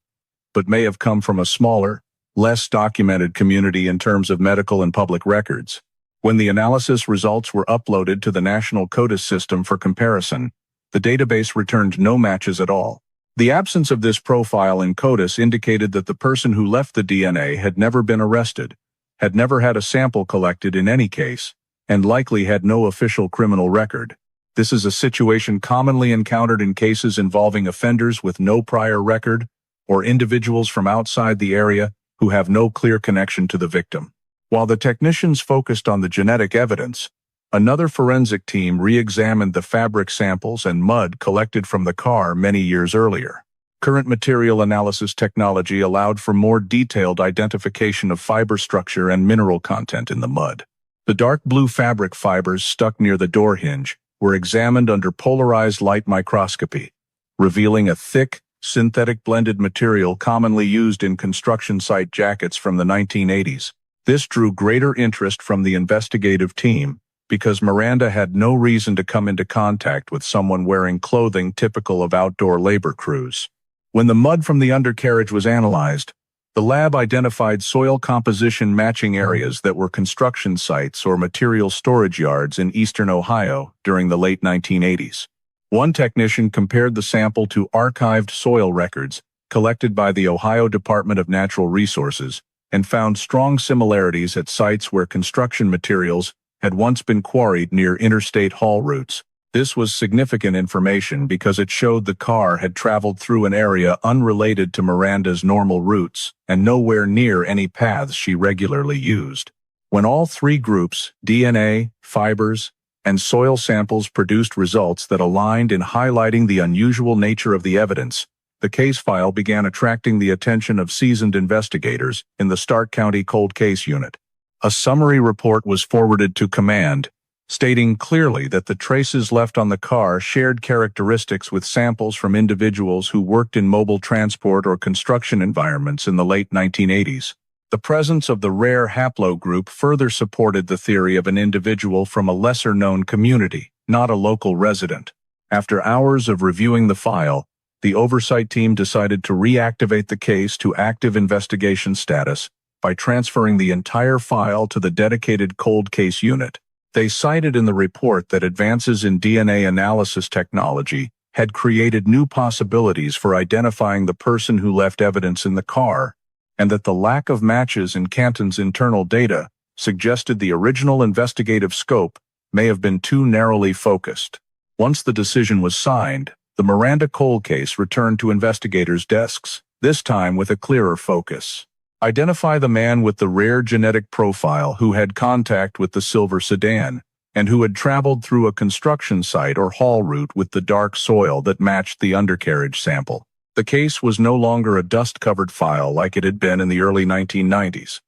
but may have come from a smaller, less documented community in terms of medical and public records. When the analysis results were uploaded to the National CODIS system for comparison, the database returned no matches at all. The absence of this profile in CODIS indicated that the person who left the DNA had never been arrested, had never had a sample collected in any case, and likely had no official criminal record. This is a situation commonly encountered in cases involving offenders with no prior record or individuals from outside the area who have no clear connection to the victim. While the technicians focused on the genetic evidence, another forensic team re-examined the fabric samples and mud collected from the car many years earlier. Current material analysis technology allowed for more detailed identification of fiber structure and mineral content in the mud. The dark blue fabric fibers stuck near the door hinge were examined under polarized light microscopy, revealing a thick, synthetic blended material commonly used in construction site jackets from the 1980s. This drew greater interest from the investigative team because Miranda had no reason to come into contact with someone wearing clothing typical of outdoor labor crews. When the mud from the undercarriage was analyzed, the lab identified soil composition matching areas that were construction sites or material storage yards in eastern Ohio during the late 1980s. One technician compared the sample to archived soil records collected by the Ohio Department of Natural Resources and found strong similarities at sites where construction materials had once been quarried near interstate haul routes. This was significant information because it showed the car had traveled through an area unrelated to Miranda's normal routes and nowhere near any paths she regularly used. When all three groups, DNA, fibers, and soil samples produced results that aligned in highlighting the unusual nature of the evidence, the case file began attracting the attention of seasoned investigators in the Stark County Cold Case Unit. A summary report was forwarded to command, stating clearly that the traces left on the car shared characteristics with samples from individuals who worked in mobile transport or construction environments in the late 1980s. The presence of the rare haplogroup further supported the theory of an individual from a lesser-known community, not a local resident. After hours of reviewing the file, the oversight team decided to reactivate the case to active investigation status by transferring the entire file to the dedicated cold case unit. They cited in the report that advances in DNA analysis technology had created new possibilities for identifying the person who left evidence in the car, and that the lack of matches in Canton's internal data suggested the original investigative scope may have been too narrowly focused. Once the decision was signed, the Miranda cold case returned to investigators' desks, this time with a clearer focus. Identify the man with the rare genetic profile who had contact with the silver sedan, and who had traveled through a construction site or haul route with the dark soil that matched the undercarriage sample. The case was no longer a dust-covered file like it had been in the early 1990s.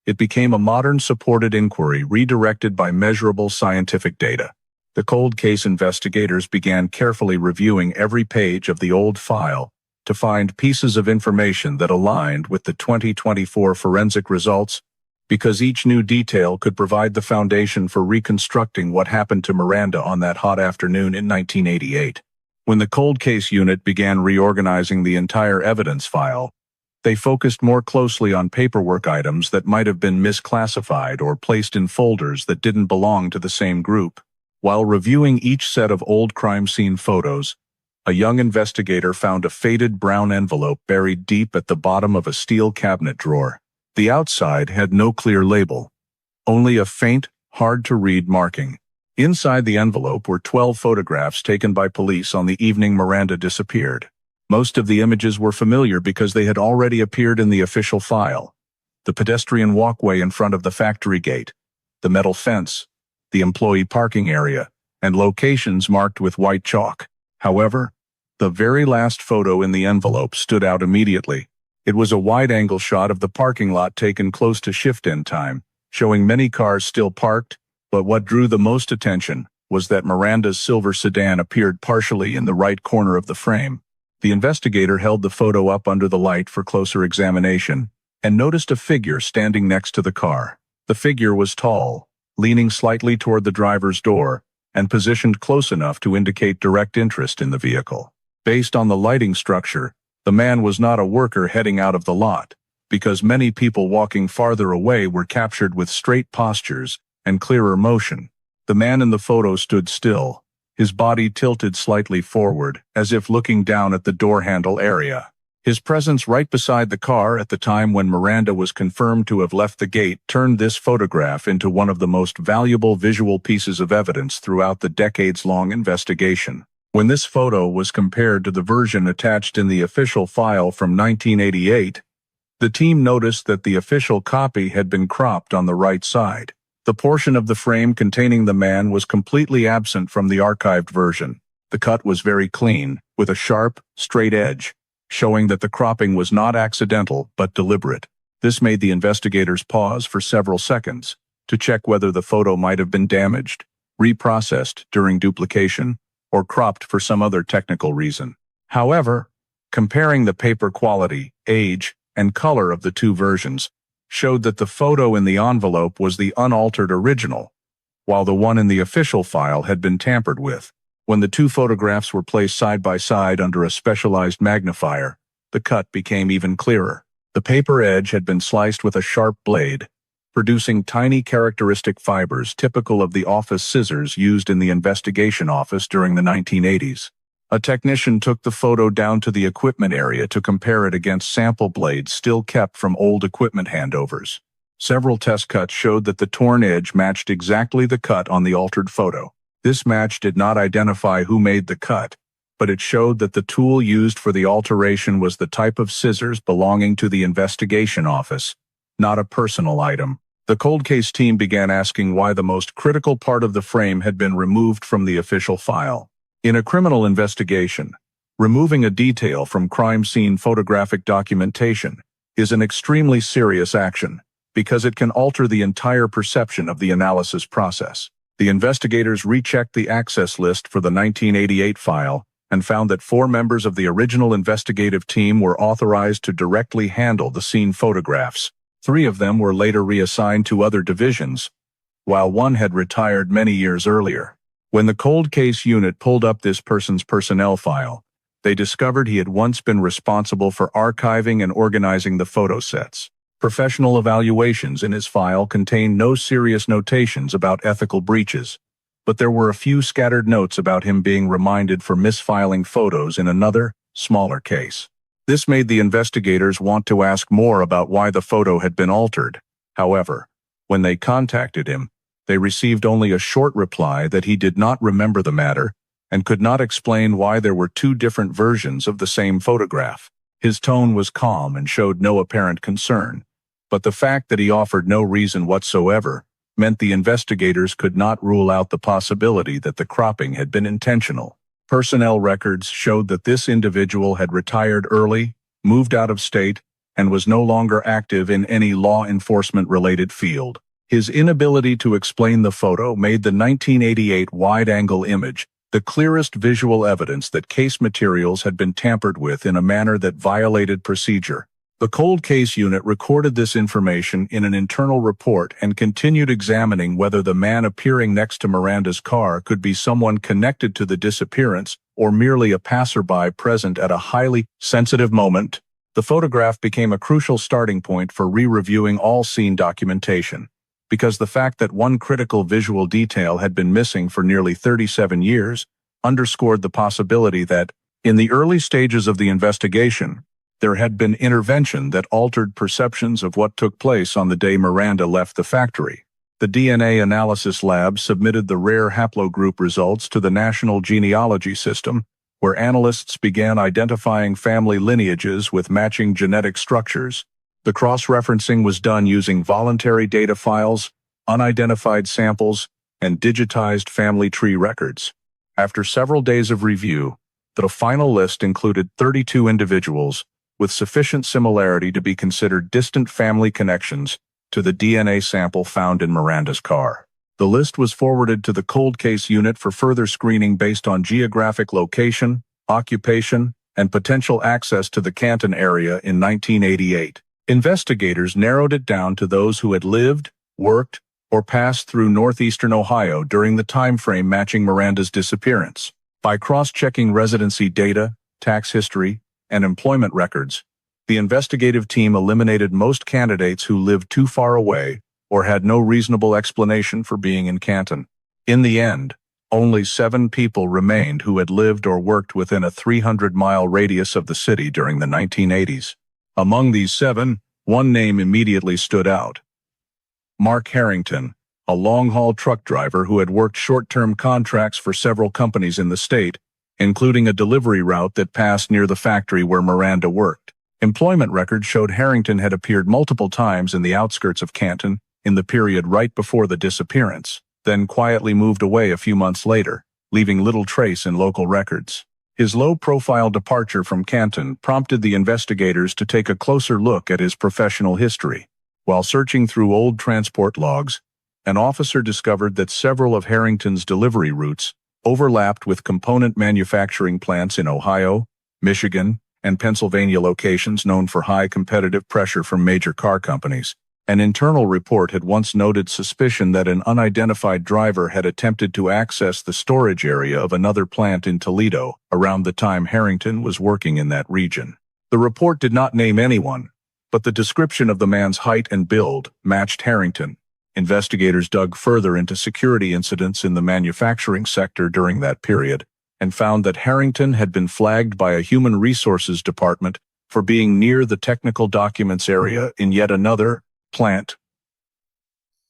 It became a modern supported inquiry redirected by measurable scientific data. The cold case investigators began carefully reviewing every page of the old file to find pieces of information that aligned with the 2024 forensic results, because each new detail could provide the foundation for reconstructing what happened to Miranda on that hot afternoon in 1988. When the cold case unit began reorganizing the entire evidence file, they focused more closely on paperwork items that might have been misclassified or placed in folders that didn't belong to the same group. While reviewing each set of old crime scene photos, a young investigator found a faded brown envelope buried deep at the bottom of a steel cabinet drawer. The outside had no clear label, only a faint, hard-to-read marking. Inside the envelope were 12 photographs taken by police on the evening Miranda disappeared. Most of the images were familiar because they had already appeared in the official file. The pedestrian walkway in front of the factory gate, the metal fence, the employee parking area, and locations marked with white chalk. However, the very last photo in the envelope stood out immediately. It was a wide-angle shot of the parking lot taken close to shift-end time, showing many cars still parked, but what drew the most attention was that Miranda's silver sedan appeared partially in the right corner of the frame. The investigator held the photo up under the light for closer examination and noticed a figure standing next to the car. The figure was tall, leaning slightly toward the driver's door, and positioned close enough to indicate direct interest in the vehicle. Based on the lighting structure, the man was not a worker heading out of the lot, because many people walking farther away were captured with straight postures and clearer motion. The man in the photo stood still, his body tilted slightly forward, as if looking down at the door handle area. His presence right beside the car at the time when Miranda was confirmed to have left the gate turned this photograph into one of the most valuable visual pieces of evidence throughout the decades-long investigation. When this photo was compared to the version attached in the official file from 1988, the team noticed that the official copy had been cropped on the right side. The portion of the frame containing the man was completely absent from the archived version. The cut was very clean, with a sharp, straight edge, showing that the cropping was not accidental but deliberate. This made the investigators pause for several seconds to check whether the photo might have been damaged, reprocessed during duplication, or cropped for some other technical reason. However, comparing the paper quality, age, and color of the two versions showed that the photo in the envelope was the unaltered original, while the one in the official file had been tampered with. When the two photographs were placed side by side under a specialized magnifier, the cut became even clearer. The paper edge had been sliced with a sharp blade, producing tiny characteristic fibers typical of the office scissors used in the investigation office during the 1980s. A technician took the photo down to the equipment area to compare it against sample blades still kept from old equipment handovers. Several test cuts showed that the torn edge matched exactly the cut on the altered photo. This match did not identify who made the cut, but it showed that the tool used for the alteration was the type of scissors belonging to the investigation office, not a personal item. The cold case team began asking why the most critical part of the frame had been removed from the official file. In a criminal investigation, removing a detail from crime scene photographic documentation is an extremely serious action because it can alter the entire perception of the analysis process. The investigators rechecked the access list for the 1988 file and found that 4 members of the original investigative team were authorized to directly handle the scene photographs. 3 of them were later reassigned to other divisions, while 1 had retired many years earlier. When the cold case unit pulled up this person's personnel file, they discovered he had once been responsible for archiving and organizing the photo sets. Professional evaluations in his file contained no serious notations about ethical breaches, but there were a few scattered notes about him being reminded for misfiling photos in another, smaller case. This made the investigators want to ask more about why the photo had been altered. However, when they contacted him, they received only a short reply that he did not remember the matter and could not explain why there were 2 different versions of the same photograph. His tone was calm and showed no apparent concern, but the fact that he offered no reason whatsoever meant the investigators could not rule out the possibility that the cropping had been intentional. Personnel records showed that this individual had retired early, moved out of state, and was no longer active in any law enforcement-related field. His inability to explain the photo made the 1988 wide-angle image the clearest visual evidence that case materials had been tampered with in a manner that violated procedure. The cold case unit recorded this information in an internal report and continued examining whether the man appearing next to Miranda's car could be someone connected to the disappearance or merely a passerby present at a highly sensitive moment. The photograph became a crucial starting point for re-reviewing all scene documentation, because the fact that one critical visual detail had been missing for nearly 37 years underscored the possibility that, in the early stages of the investigation, there had been intervention that altered perceptions of what took place on the day Miranda left the factory. The DNA analysis lab submitted the rare haplogroup results to the National Genealogy System, where analysts began identifying family lineages with matching genetic structures. The cross-referencing was done using voluntary data files, unidentified samples, and digitized family tree records. After several days of review, the final list included 32 individuals with sufficient similarity to be considered distant family connections to the DNA sample found in Miranda's car. The list was forwarded to the cold case unit for further screening based on geographic location, occupation, and potential access to the Canton area in 1988. Investigators narrowed it down to those who had lived, worked, or passed through northeastern Ohio during the time frame matching Miranda's disappearance. By cross-checking residency data, tax history, and employment records, the investigative team eliminated most candidates who lived too far away or had no reasonable explanation for being in Canton. In the end, only 7 people remained who had lived or worked within a 300-mile radius of the city during the 1980s. Among these 7, one name immediately stood out: Mark Harrington, a long-haul truck driver who had worked short-term contracts for several companies in the state, including a delivery route that passed near the factory where Miranda worked. Employment records showed Harrington had appeared multiple times in the outskirts of Canton in the period right before the disappearance, then quietly moved away a few months later, leaving little trace in local records. His low-profile departure from Canton prompted the investigators to take a closer look at his professional history. While searching through old transport logs, an officer discovered that several of Harrington's delivery routes overlapped with component manufacturing plants in Ohio, Michigan, and Pennsylvania locations known for high competitive pressure from major car companies. An internal report had once noted suspicion that an unidentified driver had attempted to access the storage area of another plant in Toledo around the time Harrington was working in that region. The report did not name anyone, but the description of the man's height and build matched Harrington. Investigators dug further into security incidents in the manufacturing sector during that period and found that Harrington had been flagged by a human resources department for being near the technical documents area in yet another plant,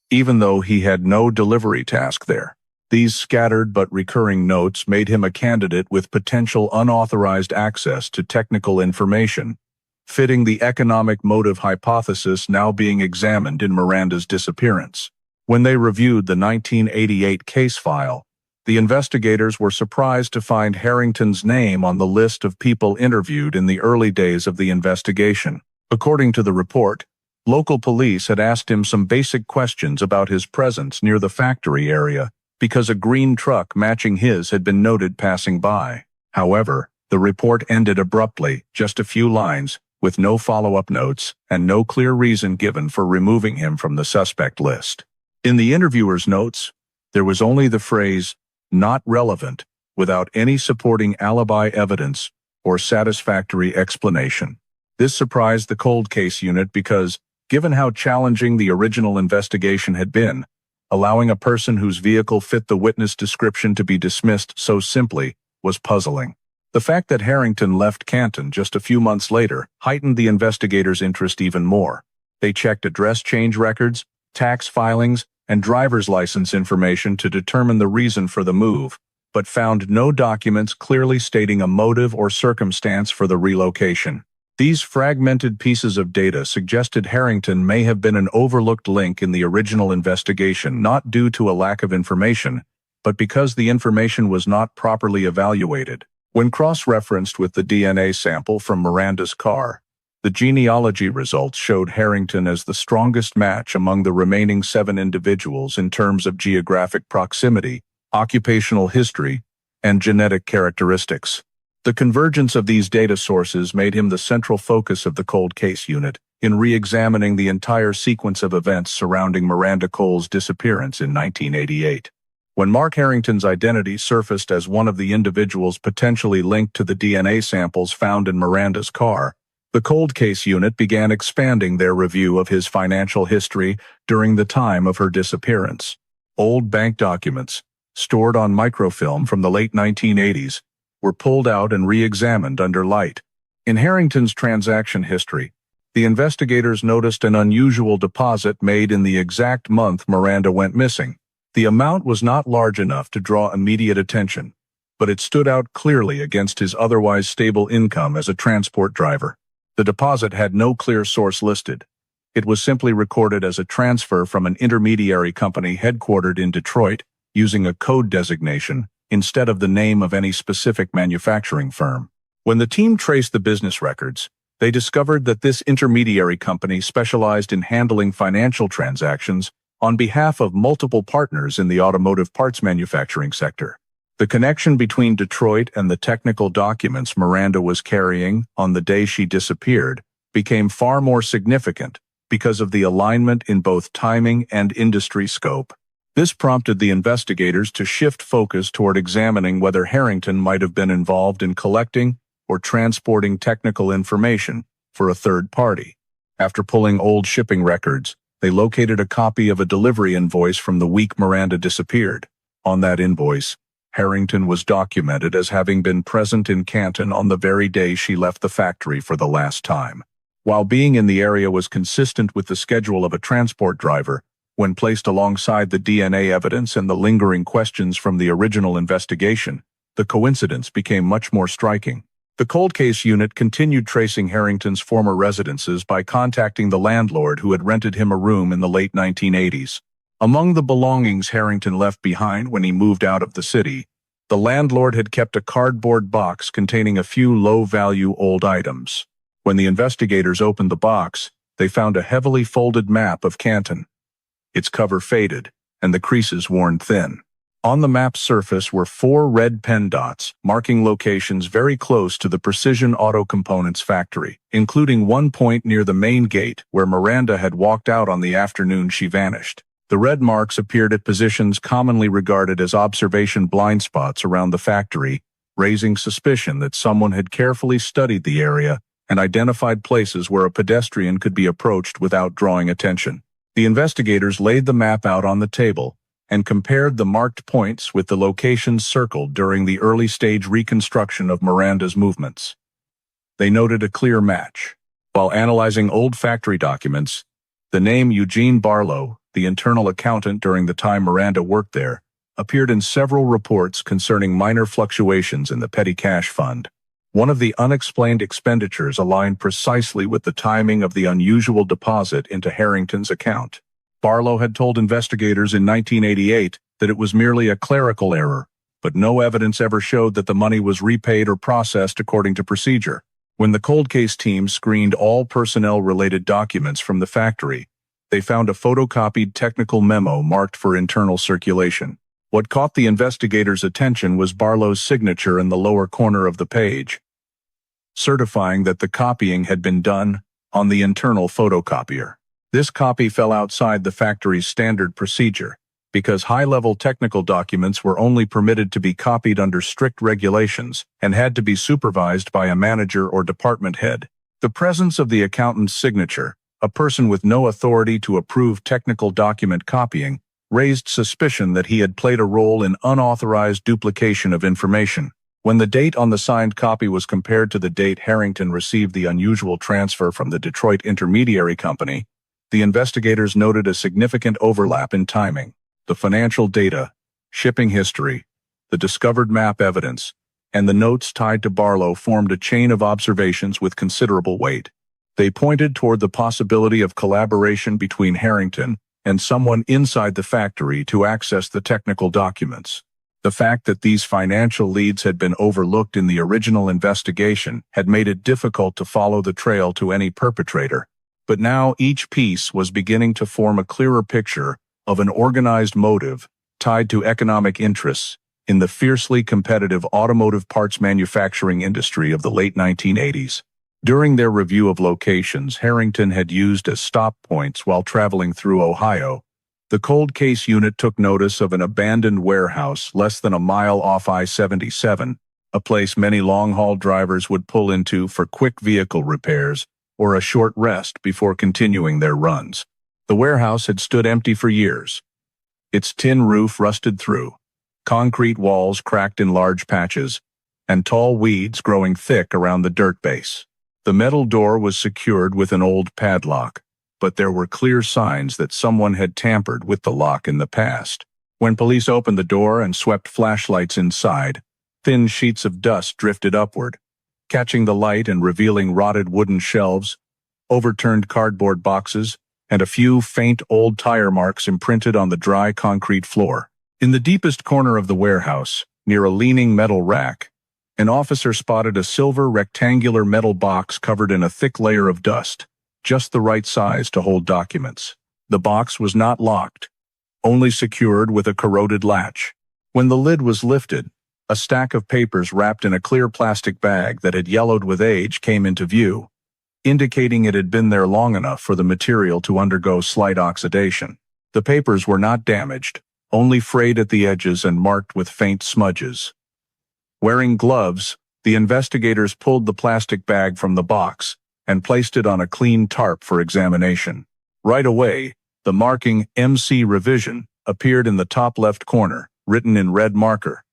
even though he had no delivery task there. These scattered but recurring notes made him a candidate with potential unauthorized access to technical information, fitting the economic motive hypothesis now being examined in Miranda's disappearance. When they reviewed the 1988 case file, the investigators were surprised to find Harrington's name on the list of people interviewed in the early days of the investigation. According to the report, local police had asked him some basic questions about his presence near the factory area because a green truck matching his had been noted passing by. However, the report ended abruptly, just a few lines, with no follow-up notes and no clear reason given for removing him from the suspect list. In the interviewer's notes, there was only the phrase, "not relevant," without any supporting alibi evidence or satisfactory explanation. This surprised the cold case unit because, given how challenging the original investigation had been, allowing a person whose vehicle fit the witness description to be dismissed so simply was puzzling. The fact that Harrington left Canton just a few months later heightened the investigators' interest even more. They checked address change records, tax filings, and driver's license information to determine the reason for the move, but found no documents clearly stating a motive or circumstance for the relocation. These fragmented pieces of data suggested Harrington may have been an overlooked link in the original investigation, not due to a lack of information, but because the information was not properly evaluated. When cross-referenced with the DNA sample from Miranda's car, the genealogy results showed Harrington as the strongest match among the remaining 7 individuals in terms of geographic proximity, occupational history, and genetic characteristics. The convergence of these data sources made him the central focus of the cold case unit in re-examining the entire sequence of events surrounding Miranda Cole's disappearance in 1988. When Mark Harrington's identity surfaced as one of the individuals potentially linked to the DNA samples found in Miranda's car, the cold case unit began expanding their review of his financial history during the time of her disappearance. Old bank documents, stored on microfilm from the late 1980s, were pulled out and re-examined under light. In Harrington's transaction history, the investigators noticed an unusual deposit made in the exact month Miranda went missing. The amount was not large enough to draw immediate attention, but it stood out clearly against his otherwise stable income as a transport driver. The deposit had no clear source listed. It was simply recorded as a transfer from an intermediary company headquartered in Detroit using a code designation instead of the name of any specific manufacturing firm. When the team traced the business records, they discovered that this intermediary company specialized in handling financial transactions on behalf of multiple partners in the automotive parts manufacturing sector. The connection between Detroit and the technical documents Miranda was carrying on the day she disappeared became far more significant because of the alignment in both timing and industry scope. This prompted the investigators to shift focus toward examining whether Harrington might have been involved in collecting or transporting technical information for a third party. After pulling old shipping records, they located a copy of a delivery invoice from the week Miranda disappeared. On that invoice, Harrington was documented as having been present in Canton on the very day she left the factory for the last time. While being in the area was consistent with the schedule of a transport driver, when placed alongside the DNA evidence and the lingering questions from the original investigation, the coincidence became much more striking. The cold case unit continued tracing Harrington's former residences by contacting the landlord who had rented him a room in the late 1980s. Among the belongings Harrington left behind when he moved out of the city, The landlord had kept a cardboard box containing a few low-value old items. When the investigators opened the box, they found a heavily folded map of Canton. Its cover faded, and the creases worn thin. On the map's surface were 4 red pen dots, marking locations very close to the Precision Auto Components factory, including one point near the main gate where Miranda had walked out on the afternoon she vanished. The red marks appeared at positions commonly regarded as observation blind spots around the factory, raising suspicion that someone had carefully studied the area and identified places where a pedestrian could be approached without drawing attention. The investigators laid the map out on the table and compared the marked points with the locations circled during the early-stage reconstruction of Miranda's movements. They noted a clear match. While analyzing old factory documents, the name Eugene Barlow, the internal accountant during the time Miranda worked there, appeared in several reports concerning minor fluctuations in the petty cash fund. One of the unexplained expenditures aligned precisely with the timing of the unusual deposit into Harrington's account. Barlow had told investigators in 1988 that it was merely a clerical error, but no evidence ever showed that the money was repaid or processed according to procedure. When the cold case team screened all personnel-related documents from the factory, they found a photocopied technical memo marked for internal circulation. What caught the investigators' attention was Barlow's signature in the lower corner of the page, certifying that the copying had been done on the internal photocopier. This copy fell outside the factory's standard procedure, because high-level technical documents were only permitted to be copied under strict regulations and had to be supervised by a manager or department head. The presence of the accountant's signature, a person with no authority to approve technical document copying, raised suspicion that he had played a role in unauthorized duplication of information. When the date on the signed copy was compared to the date Harrington received the unusual transfer from the Detroit Intermediary Company, the investigators noted a significant overlap in timing. The financial data, shipping history, the discovered map evidence, and the notes tied to Barlow formed a chain of observations with considerable weight. They pointed toward the possibility of collaboration between Harrington and someone inside the factory to access the technical documents. The fact that these financial leads had been overlooked in the original investigation had made it difficult to follow the trail to any perpetrator. But now each piece was beginning to form a clearer picture of an organized motive tied to economic interests in the fiercely competitive automotive parts manufacturing industry of the late 1980s. During their review of locations Harrington had used as stop points while traveling through Ohio, the cold case unit took notice of an abandoned warehouse less than a mile off I-77, a place many long-haul drivers would pull into for quick vehicle repairs or a short rest before continuing their runs. The warehouse had stood empty for years. Its tin roof rusted through, concrete walls cracked in large patches, and tall weeds growing thick around the dirt base. The metal door was secured with an old padlock, but there were clear signs that someone had tampered with the lock in the past. When police opened the door and swept flashlights inside, thin sheets of dust drifted upward, catching the light and revealing rotted wooden shelves, overturned cardboard boxes, and a few faint old tire marks imprinted on the dry concrete floor. In the deepest corner of the warehouse, near a leaning metal rack, an officer spotted a silver rectangular metal box covered in a thick layer of dust, just the right size to hold documents. The box was not locked, only secured with a corroded latch. When the lid was lifted, a stack of papers wrapped in a clear plastic bag that had yellowed with age came into view, indicating it had been there long enough for the material to undergo slight oxidation. The papers were not damaged, only frayed at the edges and marked with faint smudges. Wearing gloves, the investigators pulled the plastic bag from the box and placed it on a clean tarp for examination. Right away, the marking MC Revision appeared in the top left corner, written in red marker.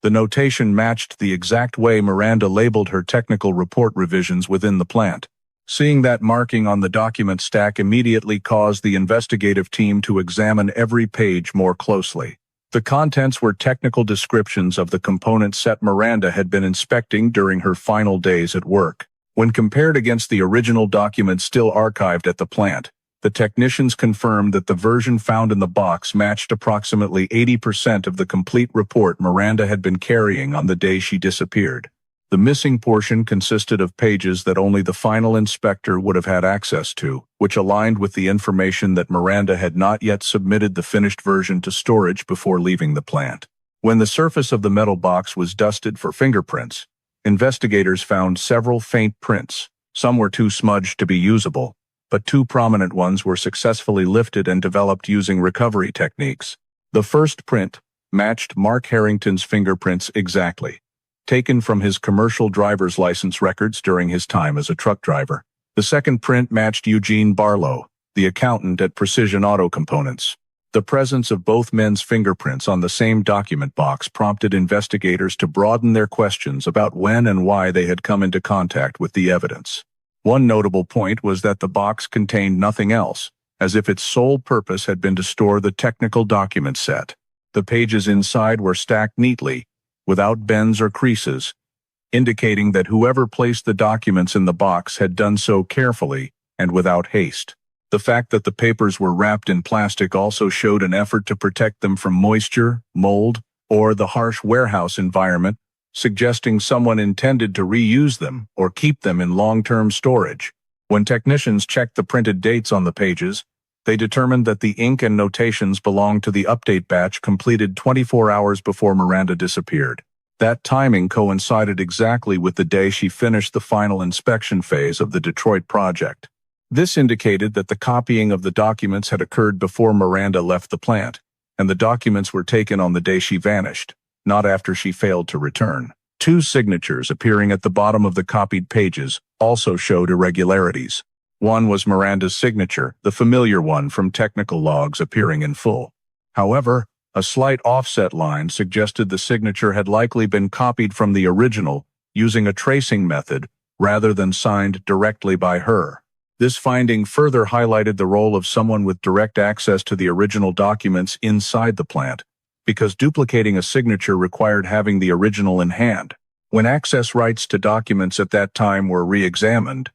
The notation matched the exact way Miranda labeled her technical report revisions within the plant. Seeing that marking on the document stack immediately caused the investigative team to examine every page more closely. The contents were technical descriptions of the component set Miranda had been inspecting during her final days at work. When compared against the original documents still archived at the plant, The technicians confirmed that the version found in the box matched approximately 80% of the complete report Miranda had been carrying on the day she disappeared. The missing portion consisted of pages that only the final inspector would have had access to, which aligned with the information that Miranda had not yet submitted the finished version to storage before leaving the plant. When the surface of the metal box was dusted for fingerprints, investigators found several faint prints. Some were too smudged to be usable, but two prominent ones were successfully lifted and developed using recovery techniques. The first print matched Mark Harrington's fingerprints exactly, taken from his commercial driver's license records during his time as a truck driver. The second print matched Eugene Barlow, the accountant at Precision Auto Components. The presence of both men's fingerprints on the same document box prompted investigators to broaden their questions about when and why they had come into contact with the evidence. One notable point was that the box contained nothing else, as if its sole purpose had been to store the technical document set. The pages inside were stacked neatly, without bends or creases, indicating that whoever placed the documents in the box had done so carefully and without haste. The fact that the papers were wrapped in plastic also showed an effort to protect them from moisture, mold, or the harsh warehouse environment, suggesting someone intended to reuse them or keep them in long-term storage. When technicians checked the printed dates on the pages, they determined that the ink and notations belonged to the update batch completed 24 hours before Miranda disappeared. That timing coincided exactly with the day she finished the final inspection phase of the Detroit project. This indicated that the copying of the documents had occurred before Miranda left the plant, and the documents were taken on the day she vanished, not after she failed to return. Two signatures appearing at the bottom of the copied pages also showed irregularities. One was Miranda's signature, the familiar one from technical logs appearing in full. However, a slight offset line suggested the signature had likely been copied from the original using a tracing method rather than signed directly by her. This finding further highlighted the role of someone with direct access to the original documents inside the plant, because duplicating a signature required having the original in hand. When access rights to documents at that time were re-examined,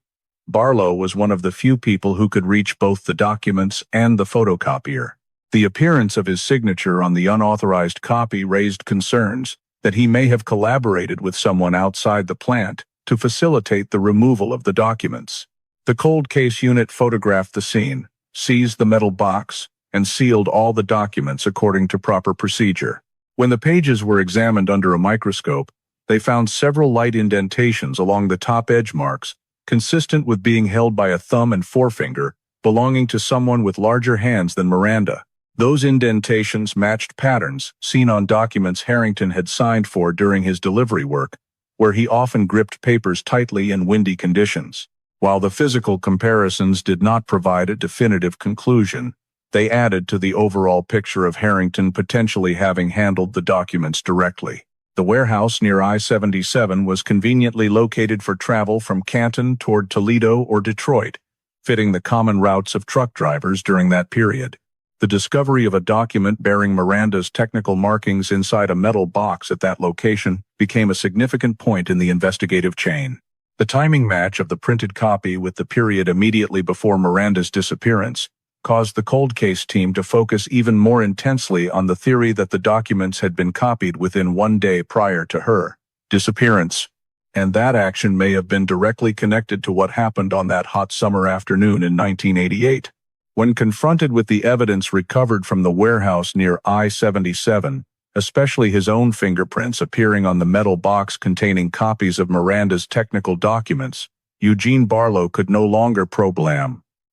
Barlow was one of the few people who could reach both the documents and the photocopier. The appearance of his signature on the unauthorized copy raised concerns that he may have collaborated with someone outside the plant to facilitate the removal of the documents. The cold case unit photographed the scene, seized the metal box, and sealed all the documents according to proper procedure. When the pages were examined under a microscope, they found several light indentations along the top edge marks, consistent with being held by a thumb and forefinger, belonging to someone with larger hands than Miranda. Those indentations matched patterns seen on documents Harrington had signed for during his delivery work, where he often gripped papers tightly in windy conditions. While the physical comparisons did not provide a definitive conclusion, they added to the overall picture of Harrington potentially having handled the documents directly. The warehouse near I-77 was conveniently located for travel from Canton toward Toledo or Detroit, fitting the common routes of truck drivers during that period. The discovery of a document bearing Miranda's technical markings inside a metal box at that location became a significant point in the investigative chain. The timing match of the printed copy with the period immediately before Miranda's disappearance caused the cold case team to focus even more intensely on the theory that the documents had been copied within 1 day prior to her disappearance, and that action may have been directly connected to what happened on that hot summer afternoon in 1988. When confronted with the evidence recovered from the warehouse near I-77, especially his own fingerprints appearing on the metal box containing copies of Miranda's technical documents, Eugene Barlow could no longer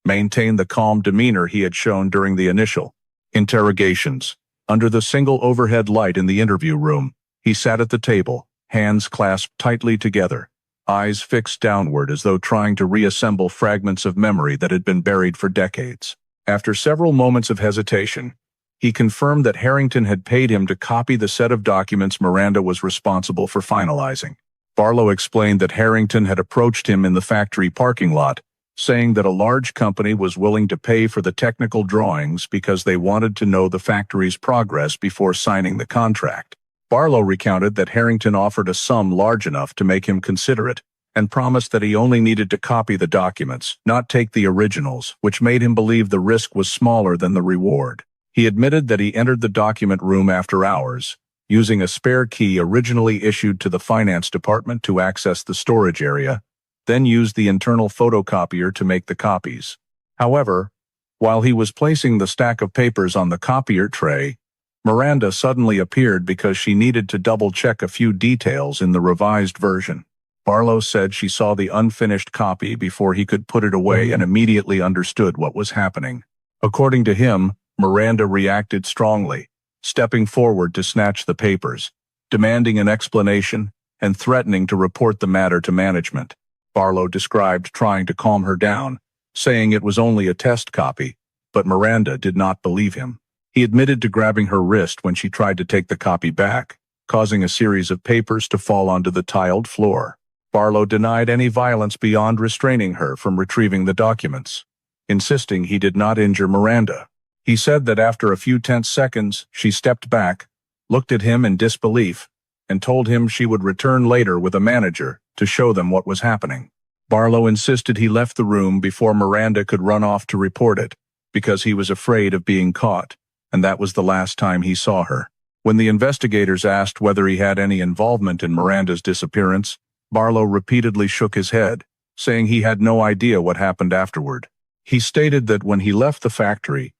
maintain the calm demeanor he had shown during the initial interrogations. Under the single overhead light in the interview room, he sat at the table, hands clasped tightly together, eyes fixed downward as though trying to reassemble fragments of memory that had been buried for decades. After several moments of hesitation, he confirmed that Harrington had paid him to copy the set of documents Miranda was responsible for finalizing. Barlow explained that Harrington had approached him in the factory parking lot, saying that a large company was willing to pay for the technical drawings because they wanted to know the factory's progress before signing the contract. Barlow recounted that Harrington offered a sum large enough to make him consider it, and promised that he only needed to copy the documents, not take the originals, which made him believe the risk was smaller than the reward. He admitted that he entered the document room after hours, using a spare key originally issued to the finance department to access the storage area, then used the internal photocopier to make the copies. However, while he was placing the stack of papers on the copier tray, Miranda suddenly appeared because she needed to double-check a few details in the revised version. Barlow said she saw the unfinished copy before he could put it away and immediately understood what was happening. According to him, Miranda reacted strongly, stepping forward to snatch the papers, demanding an explanation, and threatening to report the matter to management. Barlow described trying to calm her down, saying it was only a test copy, but Miranda did not believe him. He admitted to grabbing her wrist when she tried to take the copy back, causing a series of papers to fall onto the tiled floor. Barlow denied any violence beyond restraining her from retrieving the documents, insisting he did not injure Miranda. He said that after a few tense seconds, she stepped back, looked at him in disbelief, and told him she would return later with a manager to show them what was happening. Barlow insisted he left the room before Miranda could run off to report it, because he was afraid of being caught, and that was the last time he saw her. When the investigators asked whether he had any involvement in Miranda's disappearance, Barlow repeatedly shook his head, saying he had no idea what happened afterward. He stated that when he left the factory,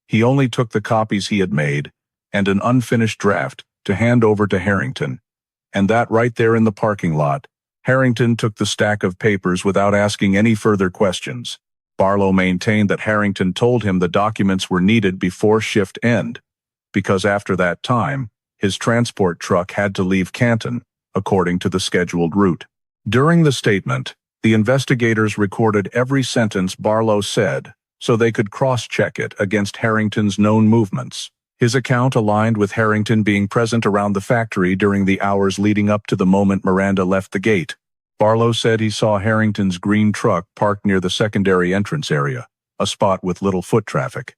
he only took the copies he had made and an unfinished draft to hand over to Harrington, and that right there in the parking lot, Harrington took the stack of papers without asking any further questions. Barlow maintained that Harrington told him the documents were needed before shift end, because after that time, his transport truck had to leave Canton, according to the scheduled route. During the statement, the investigators recorded every sentence Barlow said so they could cross-check it against Harrington's known movements. His account aligned with Harrington being present around the factory during the hours leading up to the moment Miranda left the gate. Barlow said he saw Harrington's green truck parked near the secondary entrance area, a spot with little foot traffic.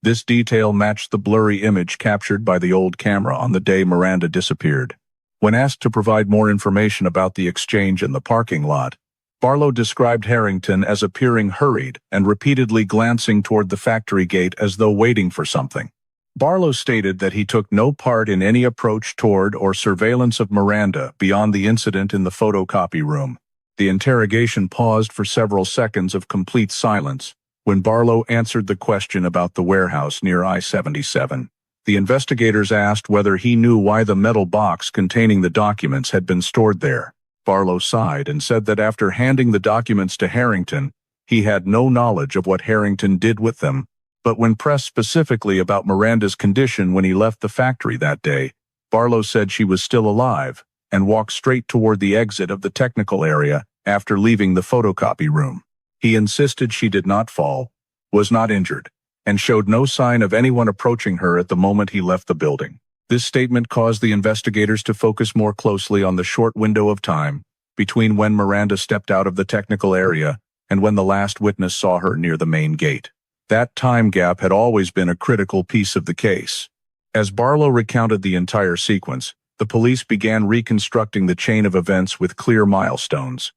This detail matched the blurry image captured by the old camera on the day Miranda disappeared. When asked to provide more information about the exchange in the parking lot, Barlow described Harrington as appearing hurried and repeatedly glancing toward the factory gate as though waiting for something. Barlow stated that he took no part in any approach toward or surveillance of Miranda beyond the incident in the photocopy room. The interrogation paused for several seconds of complete silence when Barlow answered the question about the warehouse near I-77. The investigators asked whether he knew why the metal box containing the documents had been stored there. Barlow sighed and said that after handing the documents to Harrington, he had no knowledge of what Harrington did with them. But when pressed specifically about Miranda's condition when he left the factory that day, Barlow said she was still alive and walked straight toward the exit of the technical area after leaving the photocopy room. He insisted she did not fall, was not injured, and showed no sign of anyone approaching her at the moment he left the building. This statement caused the investigators to focus more closely on the short window of time between when Miranda stepped out of the technical area and when the last witness saw her near the main gate. That time gap had always been a critical piece of the case. As Barlow recounted the entire sequence, the police began reconstructing the chain of events with clear milestones.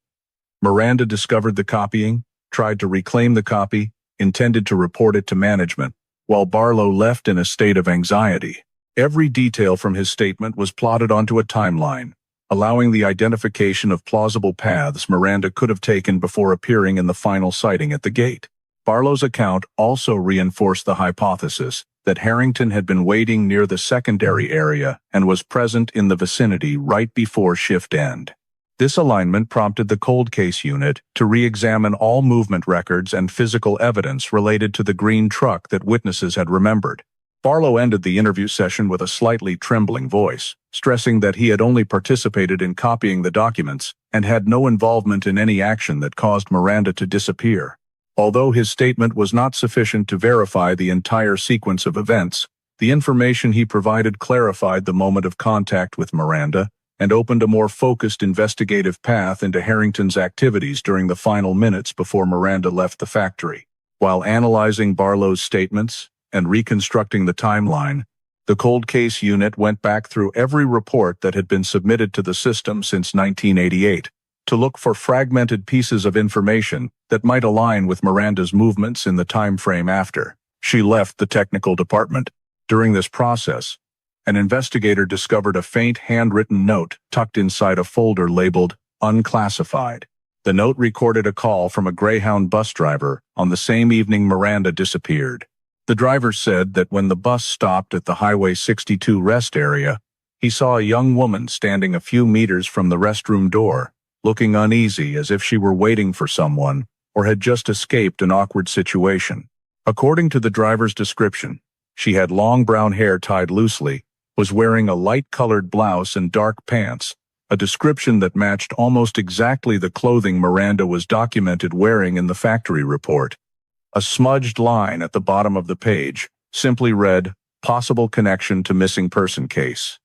Miranda discovered the copying, tried to reclaim the copy, intended to report it to management, while Barlow left in a state of anxiety. Every detail from his statement was plotted onto a timeline, allowing the identification of plausible paths Miranda could have taken before appearing in the final sighting at the gate. Barlow's account also reinforced the hypothesis that Harrington had been waiting near the secondary area and was present in the vicinity right before shift end. This alignment prompted the cold case unit to re-examine all movement records and physical evidence related to the green truck that witnesses had remembered. Barlow ended the interview session with a slightly trembling voice, stressing that he had only participated in copying the documents and had no involvement in any action that caused Miranda to disappear. Although his statement was not sufficient to verify the entire sequence of events, the information he provided clarified the moment of contact with Miranda and opened a more focused investigative path into Harrington's activities during the final minutes before Miranda left the factory. While analyzing Barlow's statements and reconstructing the timeline, the cold case unit went back through every report that had been submitted to the system since 1988, to look for fragmented pieces of information that might align with Miranda's movements in the time frame after she left the technical department. During this process, an investigator discovered a faint handwritten note tucked inside a folder labeled Unclassified. The note recorded a call from a Greyhound bus driver on the same evening Miranda disappeared. The driver said that when the bus stopped at the Highway 62 rest area, he saw a young woman standing a few meters from the restroom door, looking uneasy as if she were waiting for someone or had just escaped an awkward situation. According to the driver's description, she had long brown hair tied loosely, was wearing a light-colored blouse and dark pants, a description that matched almost exactly the clothing Miranda was documented wearing in the factory report. A smudged line at the bottom of the page simply read, "Possible connection to missing person case."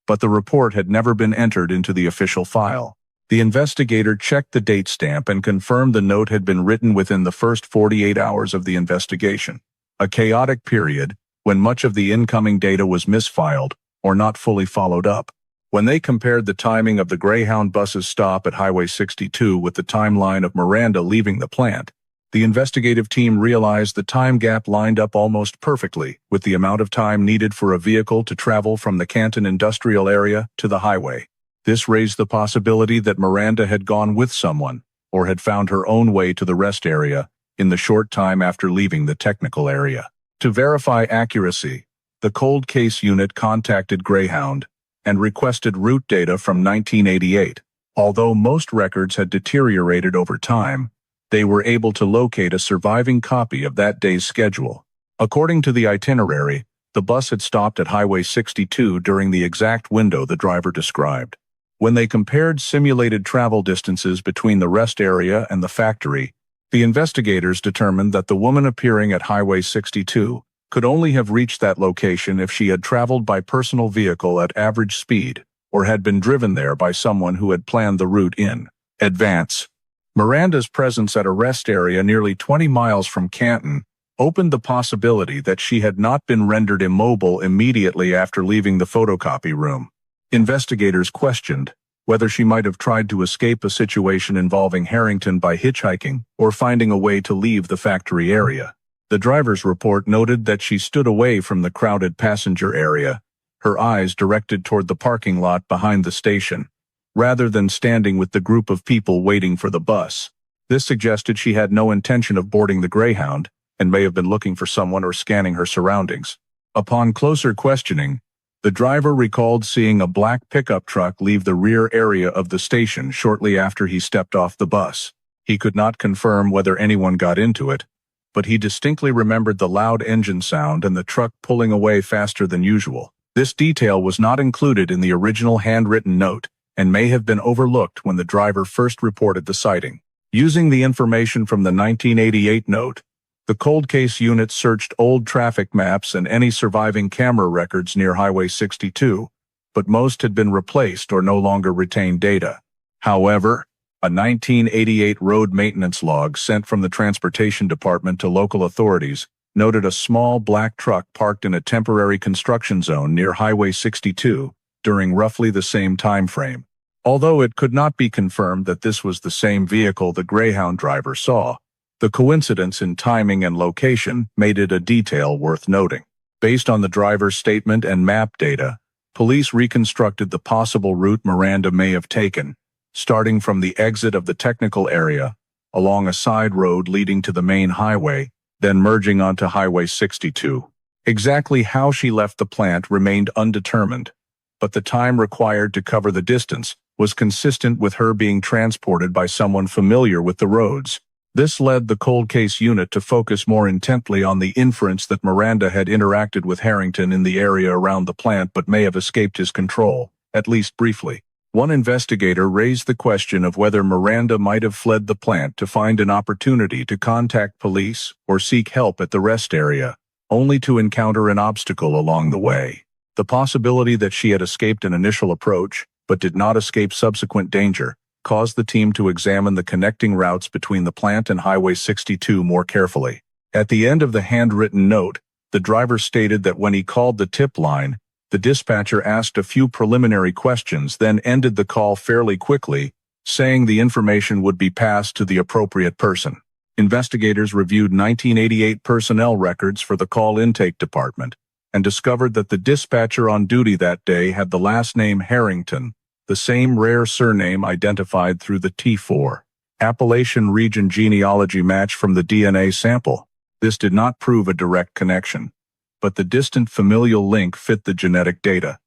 But the report had never been entered into the official file. The investigator checked the date stamp and confirmed the note had been written within the first 48 hours of the investigation, a chaotic period when much of the incoming data was misfiled or not fully followed up. When they compared the timing of the Greyhound bus's stop at Highway 62 with the timeline of Miranda leaving the plant, the investigative team realized the time gap lined up almost perfectly with the amount of time needed for a vehicle to travel from the Canton industrial area to the highway. This raised the possibility that Miranda had gone with someone or had found her own way to the rest area in the short time after leaving the technical area. To verify accuracy, the cold case unit contacted Greyhound and requested route data from 1988. Although most records had deteriorated over time, they were able to locate a surviving copy of that day's schedule. According to the itinerary, the bus had stopped at Highway 62 during the exact window the driver described. When they compared simulated travel distances between the rest area and the factory, the investigators determined that the woman appearing at Highway 62 could only have reached that location if she had traveled by personal vehicle at average speed or had been driven there by someone who had planned the route in advance. Miranda's presence at a rest area nearly 20 miles from Canton opened the possibility that she had not been rendered immobile immediately after leaving the photocopy room. Investigators questioned whether she might have tried to escape a situation involving Harrington by hitchhiking or finding a way to leave the factory area. The driver's report noted that she stood away from the crowded passenger area, her eyes directed toward the parking lot behind the station, rather than standing with the group of people waiting for the bus. This suggested she had no intention of boarding the Greyhound and may have been looking for someone or scanning her surroundings. Upon closer questioning, the driver recalled seeing a black pickup truck leave the rear area of the station shortly after he stepped off the bus. He could not confirm whether anyone got into it, but he distinctly remembered the loud engine sound and the truck pulling away faster than usual. This detail was not included in the original handwritten note and may have been overlooked when the driver first reported the sighting. Using the information from the 1988 note, the cold case unit searched old traffic maps and any surviving camera records near Highway 62, but most had been replaced or no longer retained data. However, a 1988 road maintenance log sent from the Transportation Department to local authorities noted a small black truck parked in a temporary construction zone near Highway 62 during roughly the same time frame. Although it could not be confirmed that this was the same vehicle the Greyhound driver saw, the coincidence in timing and location made it a detail worth noting. Based on the driver's statement and map data, police reconstructed the possible route Miranda may have taken, starting from the exit of the technical area, along a side road leading to the main highway, then merging onto Highway 62. Exactly how she left the plant remained undetermined, but the time required to cover the distance was consistent with her being transported by someone familiar with the roads. This led the cold case unit to focus more intently on the inference that Miranda had interacted with Harrington in the area around the plant but may have escaped his control, at least briefly. One investigator raised the question of whether Miranda might have fled the plant to find an opportunity to contact police or seek help at the rest area, only to encounter an obstacle along the way. The possibility that she had escaped an initial approach, but did not escape subsequent danger, caused the team to examine the connecting routes between the plant and Highway 62 more carefully. At the end of the handwritten note, the driver stated that when he called the tip line, the dispatcher asked a few preliminary questions, then ended the call fairly quickly saying the information would be passed to the appropriate person. Investigators reviewed 1988 personnel records for the call intake department and discovered that the dispatcher on duty that day had the last name Harrington, the same rare surname identified through the T4 Appalachian region genealogy match from the DNA sample. This did not prove a direct connection, but the distant familial link fit the genetic data.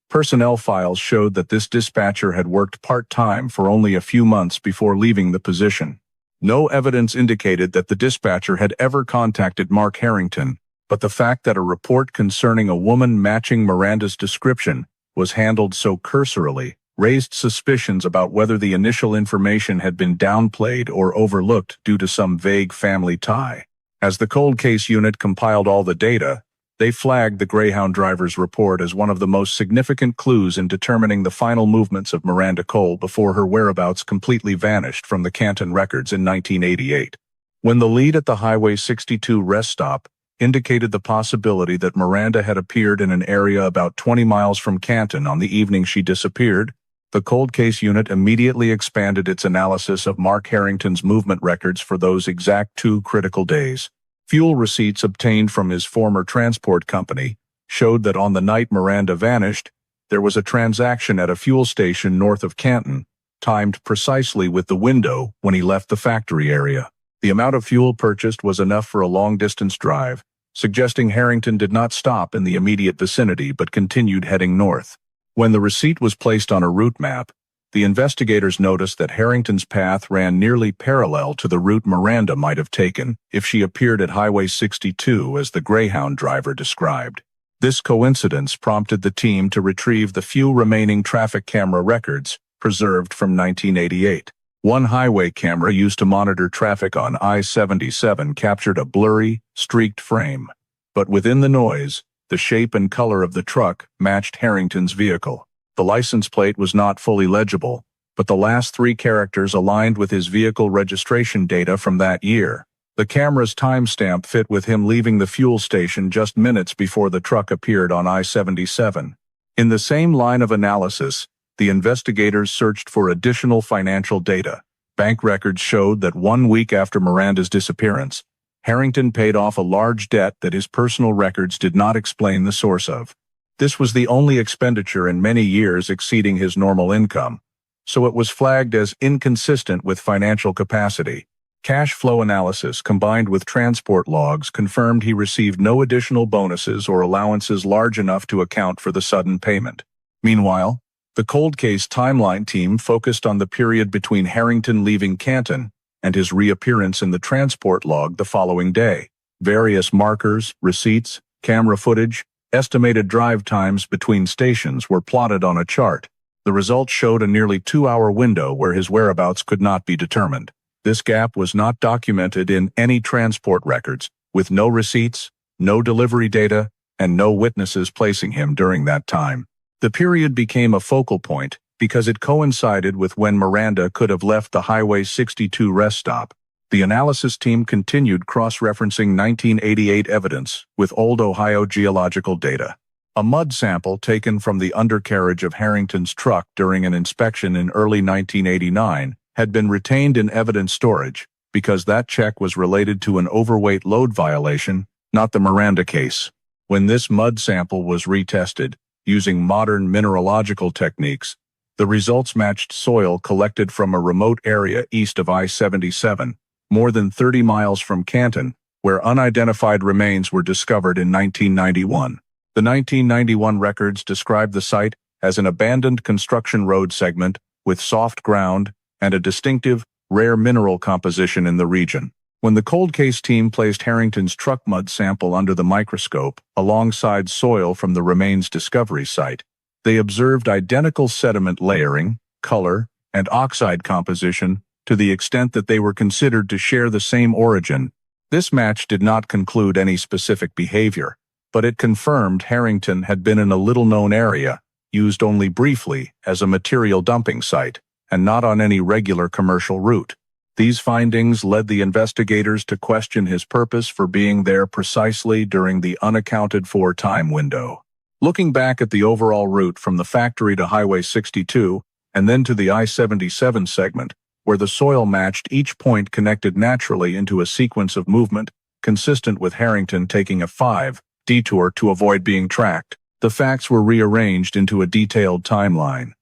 Personnel files showed that this dispatcher had worked part-time for only a few months before leaving the position. No evidence indicated that the dispatcher had ever contacted Mark Harrington, but the fact that a report concerning a woman matching Miranda's description was handled so cursorily raised suspicions about whether the initial information had been downplayed or overlooked due to some vague family tie. As the cold case unit compiled all the data, they flagged the Greyhound driver's report as one of the most significant clues in determining the final movements of Miranda Cole before her whereabouts completely vanished from the Canton records in 1988. When the lead at the Highway 62 rest stop indicated the possibility that Miranda had appeared in an area about 20 miles from Canton on the evening she disappeared, the cold case unit immediately expanded its analysis of Mark Harrington's movement records for those exact 2 critical days. Fuel receipts obtained from his former transport company showed that on the night Miranda vanished, there was a transaction at a fuel station north of Canton, timed precisely with the window when he left the factory area. The amount of fuel purchased was enough for a long-distance drive, suggesting Harrington did not stop in the immediate vicinity but continued heading north. When the receipt was placed on a route map, the investigators noticed that Harrington's path ran nearly parallel to the route Miranda might have taken if she appeared at Highway 62 as the Greyhound driver described. This coincidence prompted the team to retrieve the few remaining traffic camera records preserved from 1988. One highway camera used to monitor traffic on I-77 captured a blurry, streaked frame, but within the noise, the shape and color of the truck matched Harrington's vehicle. The license plate was not fully legible, but the last 3 characters aligned with his vehicle registration data from that year. The camera's timestamp fit with him leaving the fuel station just minutes before the truck appeared on I-77. In the same line of analysis, the investigators searched for additional financial data. Bank records showed that 1 week after Miranda's disappearance, Harrington paid off a large debt that his personal records did not explain the source of. This was the only expenditure in many years exceeding his normal income, so it was flagged as inconsistent with financial capacity. Cash flow analysis combined with transport logs confirmed he received no additional bonuses or allowances large enough to account for the sudden payment. Meanwhile, the cold case timeline team focused on the period between Harrington leaving Canton and his reappearance in the transport log the following day. Various markers, receipts, camera footage, estimated drive times between stations were plotted on a chart. The results showed a nearly 2-hour window where his whereabouts could not be determined. This gap was not documented in any transport records, with no receipts, no delivery data, and no witnesses placing him during that time. The period became a focal point because it coincided with when Miranda could have left the Highway 62 rest stop. The analysis team continued cross-referencing 1988 evidence with old Ohio geological data. A mud sample taken from the undercarriage of Harrington's truck during an inspection in early 1989 had been retained in evidence storage because that check was related to an overweight load violation, not the Miranda case. When this mud sample was retested, using modern mineralogical techniques, the results matched soil collected from a remote area east of I-77, more than 30 miles from Canton, where unidentified remains were discovered in 1991. The 1991 records describe the site as an abandoned construction road segment with soft ground and a distinctive, rare mineral composition in the region. When the cold case team placed Harrington's truck mud sample under the microscope alongside soil from the remains discovery site, they observed identical sediment layering, color, and oxide composition to the extent that they were considered to share the same origin. This match did not conclude any specific behavior, but it confirmed Harrington had been in a little-known area, used only briefly as a material dumping site, and not on any regular commercial route. These findings led the investigators to question his purpose for being there precisely during the unaccounted-for time window. Looking back at the overall route from the factory to Highway 62, and then to the I-77 segment, where the soil matched each point connected naturally into a sequence of movement, consistent with Harrington taking a 5 detour to avoid being tracked. The facts were rearranged into a detailed timeline.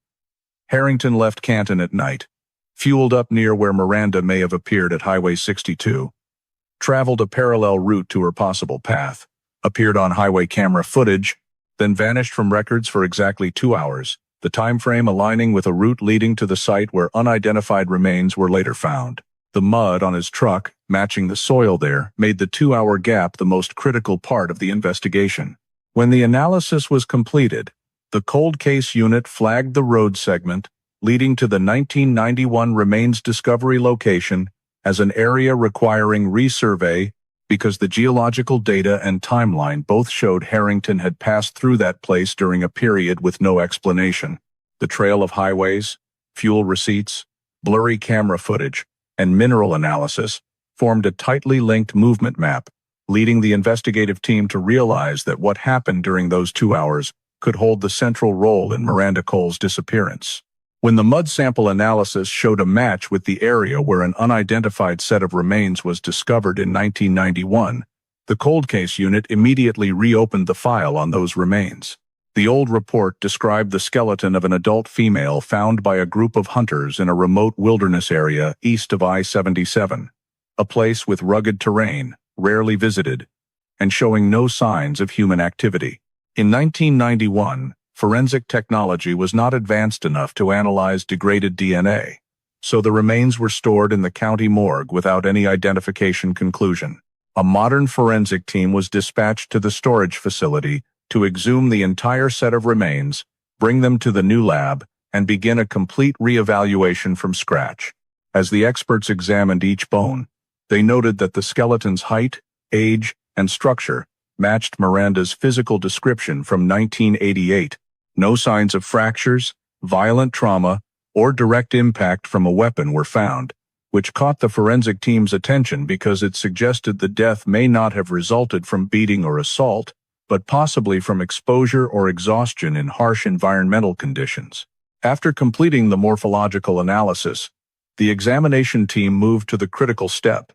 Harrington left Canton at night, fueled up near where Miranda may have appeared at Highway 62, traveled a parallel route to her possible path, appeared on highway camera footage, then vanished from records for exactly 2 hours, the time frame aligning with a route leading to the site where unidentified remains were later found. The mud on his truck, matching the soil there, made the 2-hour gap the most critical part of the investigation. When the analysis was completed, the cold case unit flagged the road segment leading to the 1991 remains discovery location as an area requiring resurvey because the geological data and timeline both showed Harrington had passed through that place during a period with no explanation. The trail of highways, fuel receipts, blurry camera footage, and mineral analysis formed a tightly linked movement map, leading the investigative team to realize that what happened during those 2 hours could hold the central role in Miranda Cole's disappearance. When the mud sample analysis showed a match with the area where an unidentified set of remains was discovered in 1991, the cold case unit immediately reopened the file on those remains. The old report described the skeleton of an adult female found by a group of hunters in a remote wilderness area east of I-77, a place with rugged terrain, rarely visited, and showing no signs of human activity. In 1991, forensic technology was not advanced enough to analyze degraded DNA, so the remains were stored in the county morgue without any identification conclusion. A modern forensic team was dispatched to the storage facility to exhume the entire set of remains, bring them to the new lab, and begin a complete reevaluation from scratch. As the experts examined each bone, they noted that the skeleton's height, age, and structure matched Miranda's physical description from 1988. No signs of fractures, violent trauma, or direct impact from a weapon were found, which caught the forensic team's attention because it suggested the death may not have resulted from beating or assault, but possibly from exposure or exhaustion in harsh environmental conditions. After completing the morphological analysis, the examination team moved to the critical step,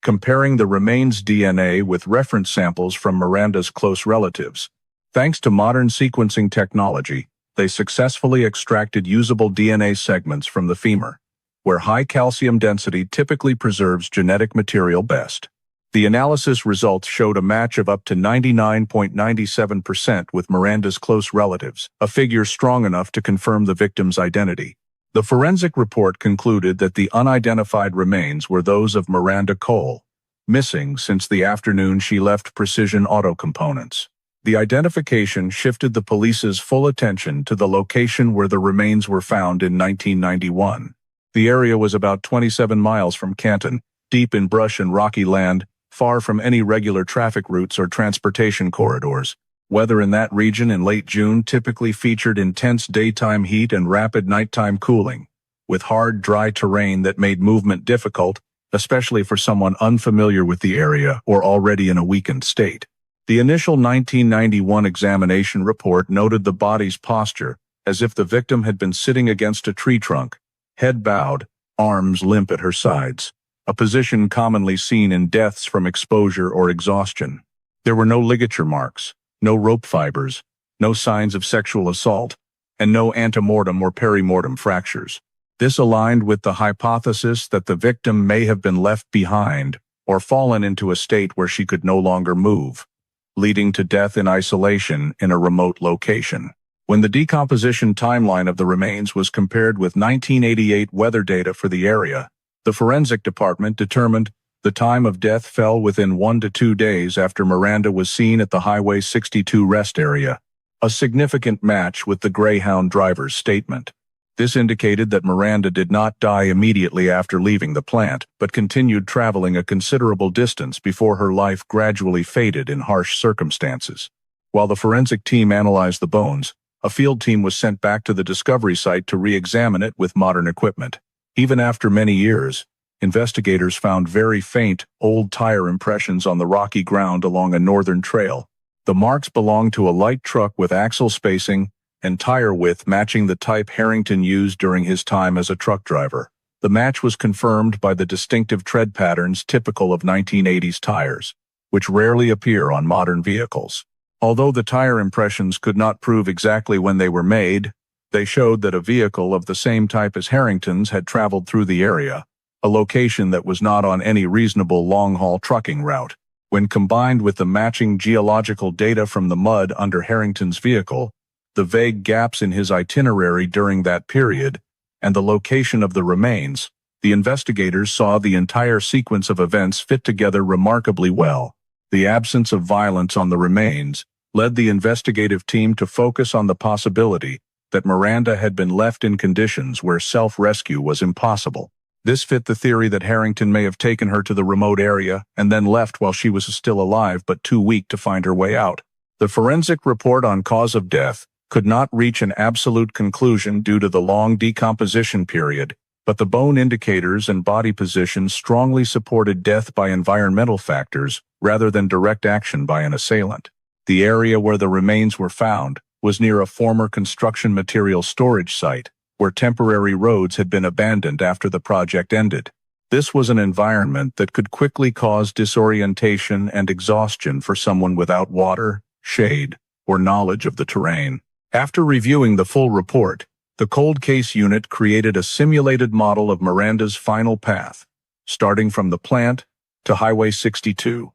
comparing the remains' DNA with reference samples from Miranda's close relatives. Thanks to modern sequencing technology, they successfully extracted usable DNA segments from the femur, where high calcium density typically preserves genetic material best. The analysis results showed a match of up to 99.97% with Miranda's close relatives, a figure strong enough to confirm the victim's identity. The forensic report concluded that the unidentified remains were those of Miranda Cole, missing since the afternoon she left Precision Auto Components. The identification shifted the police's full attention to the location where the remains were found in 1991. The area was about 27 miles from Canton, deep in brush and rocky land, far from any regular traffic routes or transportation corridors. Weather in that region in late June typically featured intense daytime heat and rapid nighttime cooling, with hard, dry terrain that made movement difficult, especially for someone unfamiliar with the area or already in a weakened state. The initial 1991 examination report noted the body's posture, as if the victim had been sitting against a tree trunk, head bowed, arms limp at her sides, a position commonly seen in deaths from exposure or exhaustion. There were no ligature marks, no rope fibers, no signs of sexual assault, and no antemortem or perimortem fractures. This aligned with the hypothesis that the victim may have been left behind or fallen into a state where she could no longer move, leading to death in isolation in a remote location. When the decomposition timeline of the remains was compared with 1988 weather data for the area, the forensic department determined the time of death fell within 1 to 2 days after Miranda was seen at the Highway 62 rest area, a significant match with the Greyhound driver's statement. This indicated that Miranda did not die immediately after leaving the plant, but continued traveling a considerable distance before her life gradually faded in harsh circumstances. While the forensic team analyzed the bones, a field team was sent back to the discovery site to re-examine it with modern equipment. Even after many years, investigators found very faint, old tire impressions on the rocky ground along a northern trail. The marks belonged to a light truck with axle spacing and tire width matching the type Harrington used during his time as a truck driver. The match was confirmed by the distinctive tread patterns typical of 1980s tires, which rarely appear on modern vehicles. Although the tire impressions could not prove exactly when they were made, they showed that a vehicle of the same type as Harrington's had traveled through the area, a location that was not on any reasonable long-haul trucking route. When combined with the matching geological data from the mud under Harrington's vehicle, the vague gaps in his itinerary during that period, and the location of the remains, the investigators saw the entire sequence of events fit together remarkably well. The absence of violence on the remains led the investigative team to focus on the possibility that Miranda had been left in conditions where self-rescue was impossible. This fit the theory that Harrington may have taken her to the remote area and then left while she was still alive but too weak to find her way out. The forensic report on cause of death could not reach an absolute conclusion due to the long decomposition period, but the bone indicators and body position strongly supported death by environmental factors rather than direct action by an assailant. The area where the remains were found was near a former construction material storage site, where temporary roads had been abandoned after the project ended. This was an environment that could quickly cause disorientation and exhaustion for someone without water, shade, or knowledge of the terrain. After reviewing the full report, the cold case unit created a simulated model of Miranda's final path, starting from the plant to Highway 62,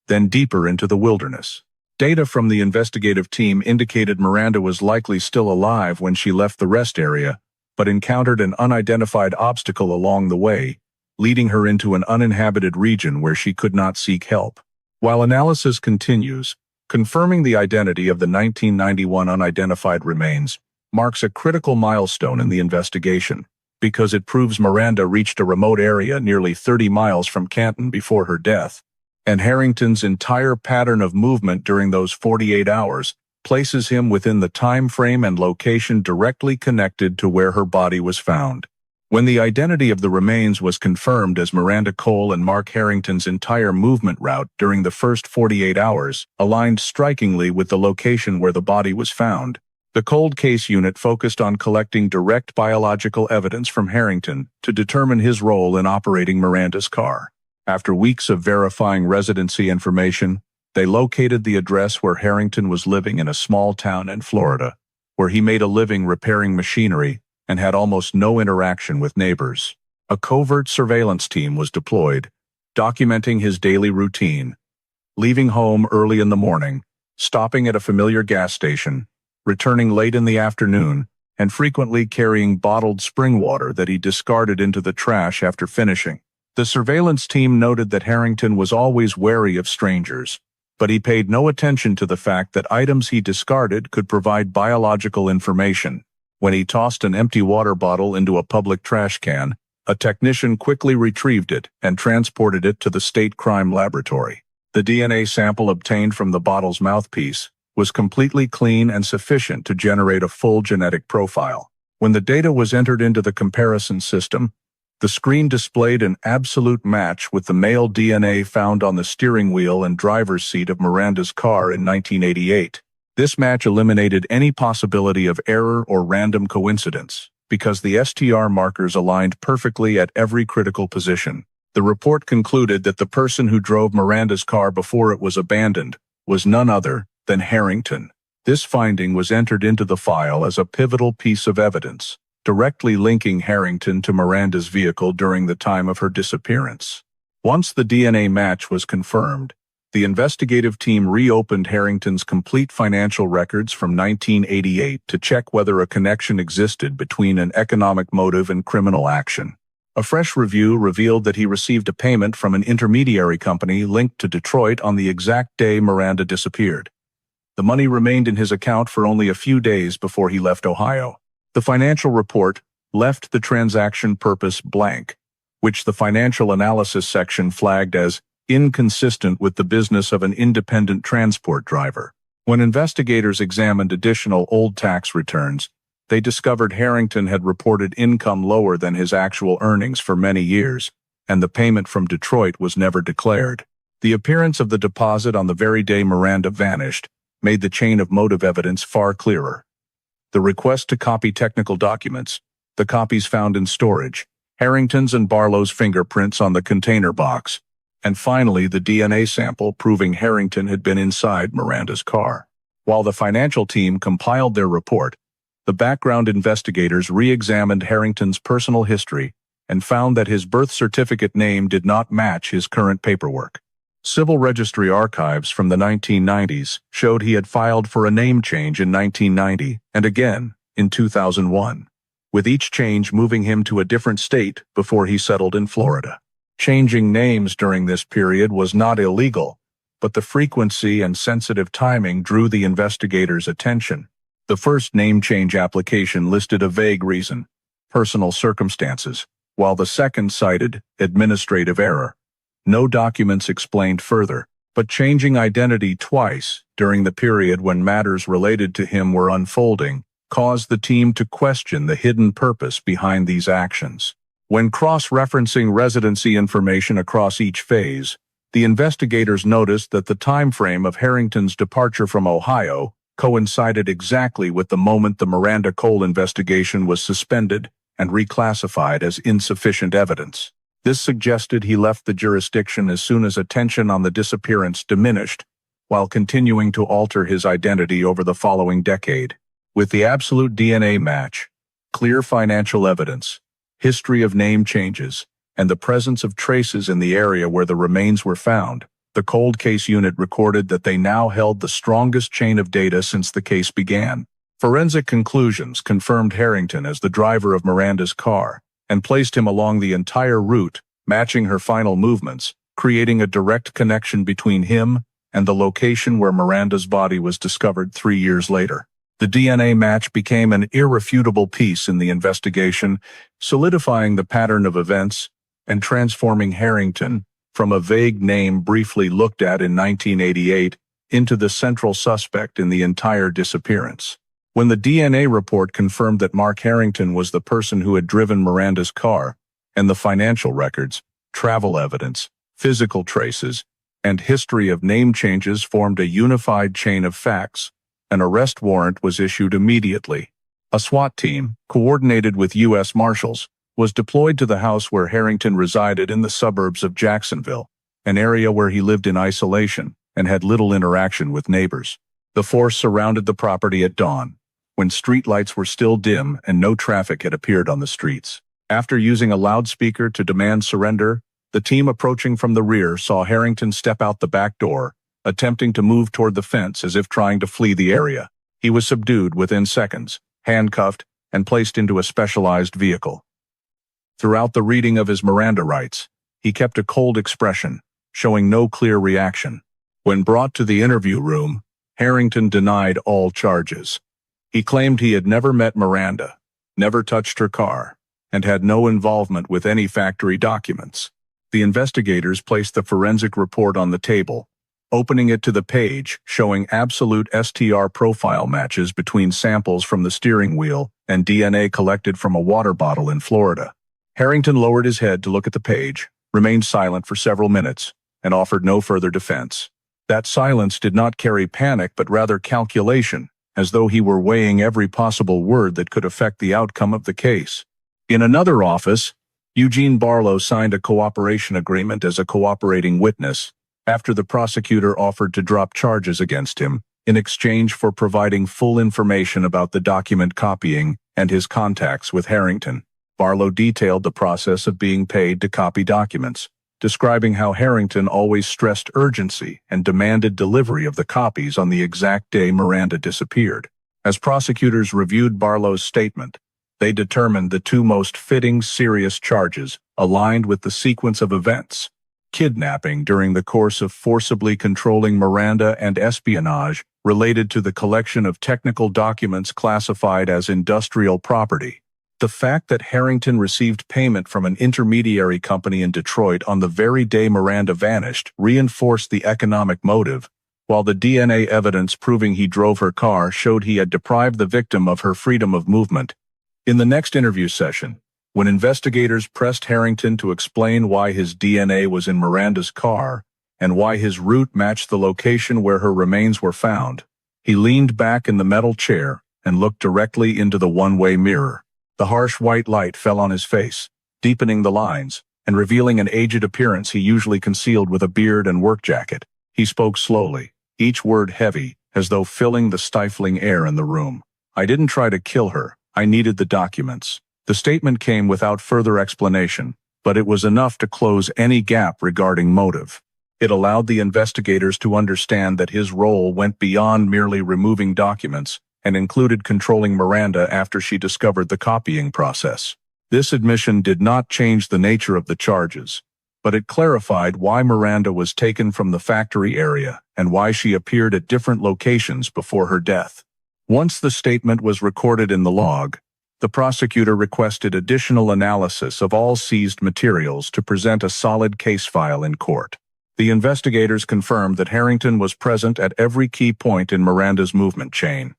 then deeper into the wilderness. Data from the investigative team indicated Miranda was likely still alive when she left the rest area, but encountered an unidentified obstacle along the way, leading her into an uninhabited region where she could not seek help. While analysis continues, confirming the identity of the 1991 unidentified remains marks a critical milestone in the investigation, because it proves Miranda reached a remote area nearly 30 miles from Canton before her death, and Harrington's entire pattern of movement during those 48 hours places him within the time frame and location directly connected to where her body was found. When the identity of the remains was confirmed as Miranda Cole and Mark Harrington's entire movement route during the first 48 hours aligned strikingly with the location where the body was found, the cold case unit focused on collecting direct biological evidence from Harrington to determine his role in operating Miranda's car. After weeks of verifying residency information, they located the address where Harrington was living in a small town in Florida, where he made a living repairing machinery and had almost no interaction with neighbors. A covert surveillance team was deployed, documenting his daily routine, leaving home early in the morning, stopping at a familiar gas station, returning late in the afternoon, and frequently carrying bottled spring water that he discarded into the trash after finishing. The surveillance team noted that Harrington was always wary of strangers, but he paid no attention to the fact that items he discarded could provide biological information. When he tossed an empty water bottle into a public trash can, a technician quickly retrieved it and transported it to the state crime laboratory. The DNA sample obtained from the bottle's mouthpiece was completely clean and sufficient to generate a full genetic profile. When the data was entered into the comparison system, the screen displayed an absolute match with the male DNA found on the steering wheel and driver's seat of Miranda's car in 1988. This match eliminated any possibility of error or random coincidence, because the STR markers aligned perfectly at every critical position. The report concluded that the person who drove Miranda's car before it was abandoned was none other than Harrington. This finding was entered into the file as a pivotal piece of evidence, directly linking Harrington to Miranda's vehicle during the time of her disappearance. Once the DNA match was confirmed, the investigative team reopened Harrington's complete financial records from 1988 to check whether a connection existed between an economic motive and criminal action. A fresh review revealed that he received a payment from an intermediary company linked to Detroit on the exact day Miranda disappeared. The money remained in his account for only a few days before he left Ohio. The financial report left the transaction purpose blank, which the financial analysis section flagged as inconsistent with the business of an independent transport driver. When investigators examined additional old tax returns, they discovered Harrington had reported income lower than his actual earnings for many years, and the payment from Detroit was never declared. The appearance of the deposit on the very day Miranda vanished made the chain of motive evidence far clearer. the request to copy technical documents, the copies found in storage, Harrington's and Barlow's fingerprints on the container box, and finally the DNA sample proving Harrington had been inside Miranda's car. While the financial team compiled their report, the background investigators re-examined Harrington's personal history and found that his birth certificate name did not match his current paperwork. Civil registry archives from the 1990s showed he had filed for a name change in 1990 and again in 2001, with each change moving him to a different state before he settled in Florida. Changing names during this period was not illegal, but the frequency and sensitive timing drew the investigators' attention. The first name change application listed a vague reason, personal circumstances, while the second cited administrative error. No documents explained further, but changing identity twice during the period when matters related to him were unfolding caused the team to question the hidden purpose behind these actions. When cross-referencing residency information across each phase, the investigators noticed that the time frame of Harrington's departure from Ohio coincided exactly with the moment the Miranda Cole investigation was suspended and reclassified as insufficient evidence. This suggested he left the jurisdiction as soon as attention on the disappearance diminished, while continuing to alter his identity over the following decade. With the absolute DNA match, clear financial evidence, history of name changes, and the presence of traces in the area where the remains were found, the cold case unit recorded that they now held the strongest chain of data since the case began. Forensic conclusions confirmed Harrington as the driver of Miranda's car and placed him along the entire route, matching her final movements, creating a direct connection between him and the location where Miranda's body was discovered 3 years later. The DNA match became an irrefutable piece in the investigation, solidifying the pattern of events and transforming Harrington from a vague name briefly looked at in 1988 into the central suspect in the entire disappearance. When the DNA report confirmed that Mark Harrington was the person who had driven Miranda's car, and the financial records, travel evidence, physical traces, and history of name changes formed a unified chain of facts, an arrest warrant was issued immediately. A SWAT team, coordinated with U.S. Marshals, was deployed to the house where Harrington resided in the suburbs of Jacksonville, an area where he lived in isolation and had little interaction with neighbors. The force surrounded the property at dawn, when streetlights were still dim and no traffic had appeared on the streets. After using a loudspeaker to demand surrender, the team approaching from the rear saw Harrington step out the back door, attempting to move toward the fence as if trying to flee the area. He was subdued within seconds, handcuffed, and placed into a specialized vehicle. Throughout the reading of his Miranda rights, he kept a cold expression, showing no clear reaction. When brought to the interview room, Harrington denied all charges. He claimed he had never met Miranda, never touched her car, and had no involvement with any factory documents. The investigators placed the forensic report on the table, opening it to the page showing absolute STR profile matches between samples from the steering wheel and DNA collected from a water bottle in Florida. Harrington lowered his head to look at the page, remained silent for several minutes, and offered no further defense. That silence did not carry panic but rather calculation, as though he were weighing every possible word that could affect the outcome of the case. In another office, Eugene Barlow signed a cooperation agreement as a cooperating witness after the prosecutor offered to drop charges against him in exchange for providing full information about the document copying and his contacts with Harrington. Barlow detailed the process of being paid to copy documents, describing how Harrington always stressed urgency and demanded delivery of the copies on the exact day Miranda disappeared. As prosecutors reviewed Barlow's statement, they determined the two most fitting serious charges aligned with the sequence of events: kidnapping during the course of forcibly controlling Miranda and espionage related to the collection of technical documents classified as industrial property. The fact that Harrington received payment from an intermediary company in Detroit on the very day Miranda vanished reinforced the economic motive, while the DNA evidence proving he drove her car showed he had deprived the victim of her freedom of movement. In the next interview session, when investigators pressed Harrington to explain why his DNA was in Miranda's car and why his route matched the location where her remains were found, he leaned back in the metal chair, and looked directly into the one-way mirror. The harsh white light fell on his face, deepening the lines, and revealing an aged appearance he usually concealed with a beard and work jacket. He spoke slowly, each word heavy, as though filling the stifling air in the room. "I didn't try to kill her. I needed the documents." The statement came without further explanation, but it was enough to close any gap regarding motive. It allowed the investigators to understand that his role went beyond merely removing documents and included controlling Miranda after she discovered the copying process. This admission did not change the nature of the charges, but it clarified why Miranda was taken from the factory area and why she appeared at different locations before her death. Once the statement was recorded in the log, the prosecutor requested additional analysis of all seized materials to present a solid case file in court. The investigators confirmed that Harrington was present at every key point in Miranda's movement chain.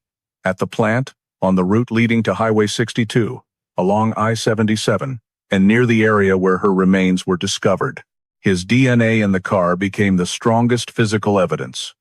At the plant, on the route leading to Highway 62, along I-77, and near the area where her remains were discovered. His DNA in the car became the strongest physical evidence.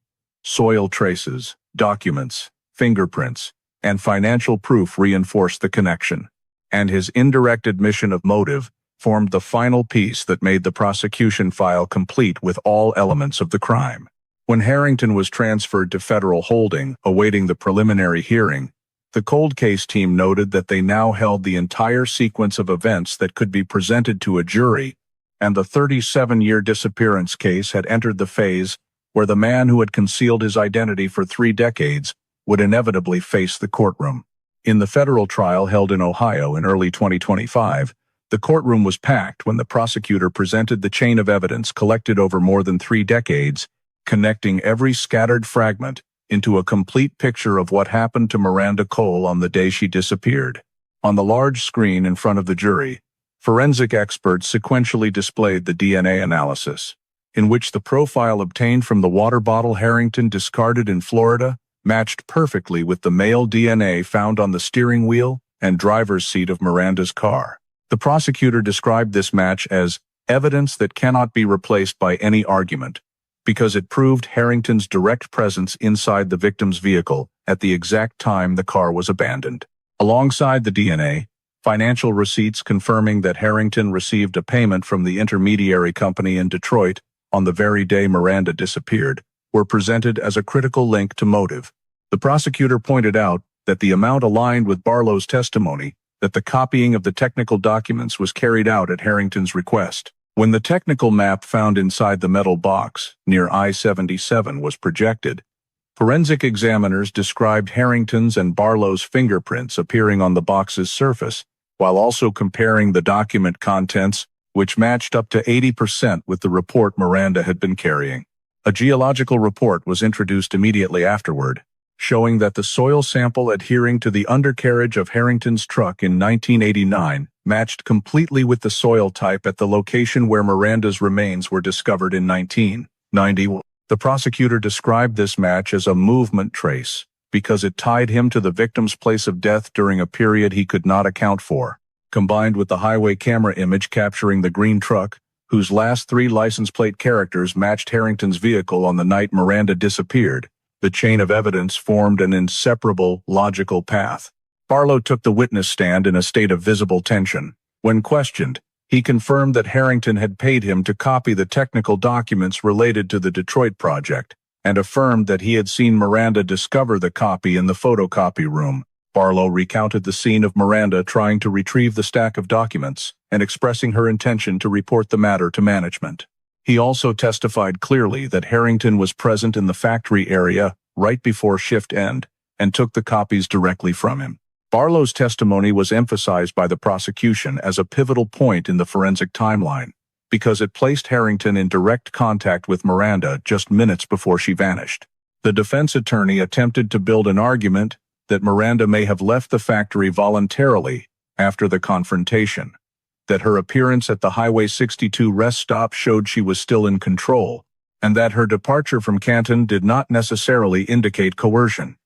Soil traces, documents, fingerprints, and financial proof reinforced the connection. And his indirect admission of motive formed the final piece that made the prosecution file complete with all elements of the crime. When Harrington was transferred to federal holding, awaiting the preliminary hearing, the cold case team noted that they now held the entire sequence of events that could be presented to a jury, and the 37-year disappearance case had entered the phase where the man who had concealed his identity for 3 decades would inevitably face the courtroom. In the federal trial held in Ohio in early 2025, the courtroom was packed when the prosecutor presented the chain of evidence collected over more than 3 decades, connecting every scattered fragment into a complete picture of what happened to Miranda Cole on the day she disappeared. On the large screen in front of the jury, forensic experts sequentially displayed the DNA analysis, in which the profile obtained from the water bottle Harrington discarded in Florida matched perfectly with the male DNA found on the steering wheel and driver's seat of Miranda's car. The prosecutor described this match as evidence that cannot be replaced by any argument, because it proved Harrington's direct presence inside the victim's vehicle at the exact time the car was abandoned. Alongside the DNA, financial receipts confirming that Harrington received a payment from the intermediary company in Detroit on the very day Miranda disappeared were presented as a critical link to motive. The prosecutor pointed out that the amount aligned with Barlow's testimony that the copying of the technical documents was carried out at Harrington's request. When the technical map found inside the metal box near I-77 was projected, forensic examiners described Harrington's and Barlow's fingerprints appearing on the box's surface, while also comparing the document contents, which matched up to 80% with the report Miranda had been carrying. A geological report was introduced immediately afterward, showing that the soil sample adhering to the undercarriage of Harrington's truck in 1989 matched completely with the soil type at the location where Miranda's remains were discovered in 1990. The prosecutor described this match as a movement trace because it tied him to the victim's place of death during a period he could not account for. Combined with the highway camera image capturing the green truck, whose last 3 license plate characters matched Harrington's vehicle on the night Miranda disappeared, the chain of evidence formed an inseparable, logical path. Barlow took the witness stand in a state of visible tension. When questioned, he confirmed that Harrington had paid him to copy the technical documents related to the Detroit project, and affirmed that he had seen Miranda discover the copy in the photocopy room. Barlow recounted the scene of Miranda trying to retrieve the stack of documents and expressing her intention to report the matter to management. He also testified clearly that Harrington was present in the factory area right before shift end and took the copies directly from him. Barlow's testimony was emphasized by the prosecution as a pivotal point in the forensic timeline, because it placed Harrington in direct contact with Miranda just minutes before she vanished. The defense attorney attempted to build an argument that Miranda may have left the factory voluntarily after the confrontation, that her appearance at the Highway 62 rest stop showed she was still in control, and that her departure from Canton did not necessarily indicate coercion.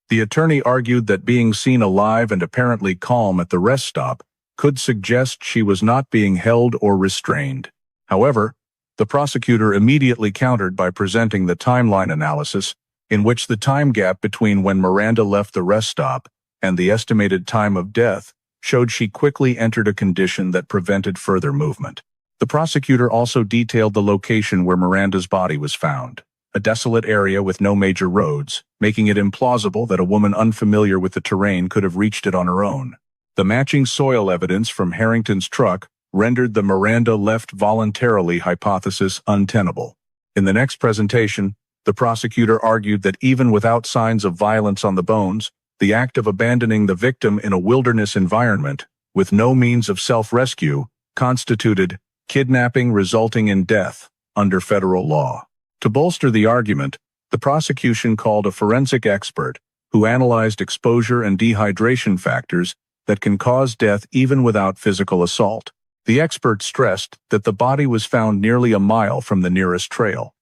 The attorney argued that being seen alive and apparently calm at the rest stop could suggest she was not being held or restrained. However, the prosecutor immediately countered by presenting the timeline analysis in which the time gap between when Miranda left the rest stop and the estimated time of death showed she quickly entered a condition that prevented further movement. The prosecutor also detailed the location where Miranda's body was found, a desolate area with no major roads, making it implausible that a woman unfamiliar with the terrain could have reached it on her own. The matching soil evidence from Harrington's truck rendered the Miranda left voluntarily hypothesis untenable. In the next presentation, the prosecutor argued that even without signs of violence on the bones, the act of abandoning the victim in a wilderness environment, with no means of self-rescue, constituted kidnapping resulting in death under federal law. To bolster the argument, the prosecution called a forensic expert who analyzed exposure and dehydration factors that can cause death even without physical assault. The expert stressed that the body was found nearly a mile from the nearest trail,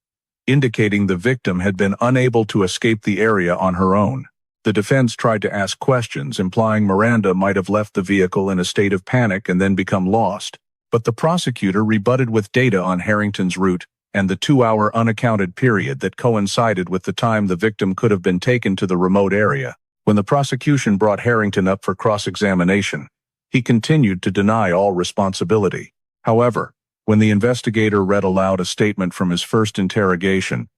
indicating the victim had been unable to escape the area on her own. The defense tried to ask questions implying Miranda might have left the vehicle in a state of panic and then become lost, but the prosecutor rebutted with data on Harrington's route and the 2-hour unaccounted period that coincided with the time the victim could have been taken to the remote area. When the prosecution brought Harrington up for cross-examination, he continued to deny all responsibility. However, when the investigator read aloud a statement from his first interrogation,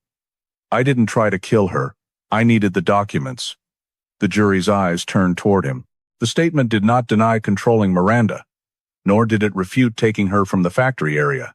"I didn't try to kill her, I needed the documents," the jury's eyes turned toward him. The statement did not deny controlling Miranda, nor did it refute taking her from the factory area.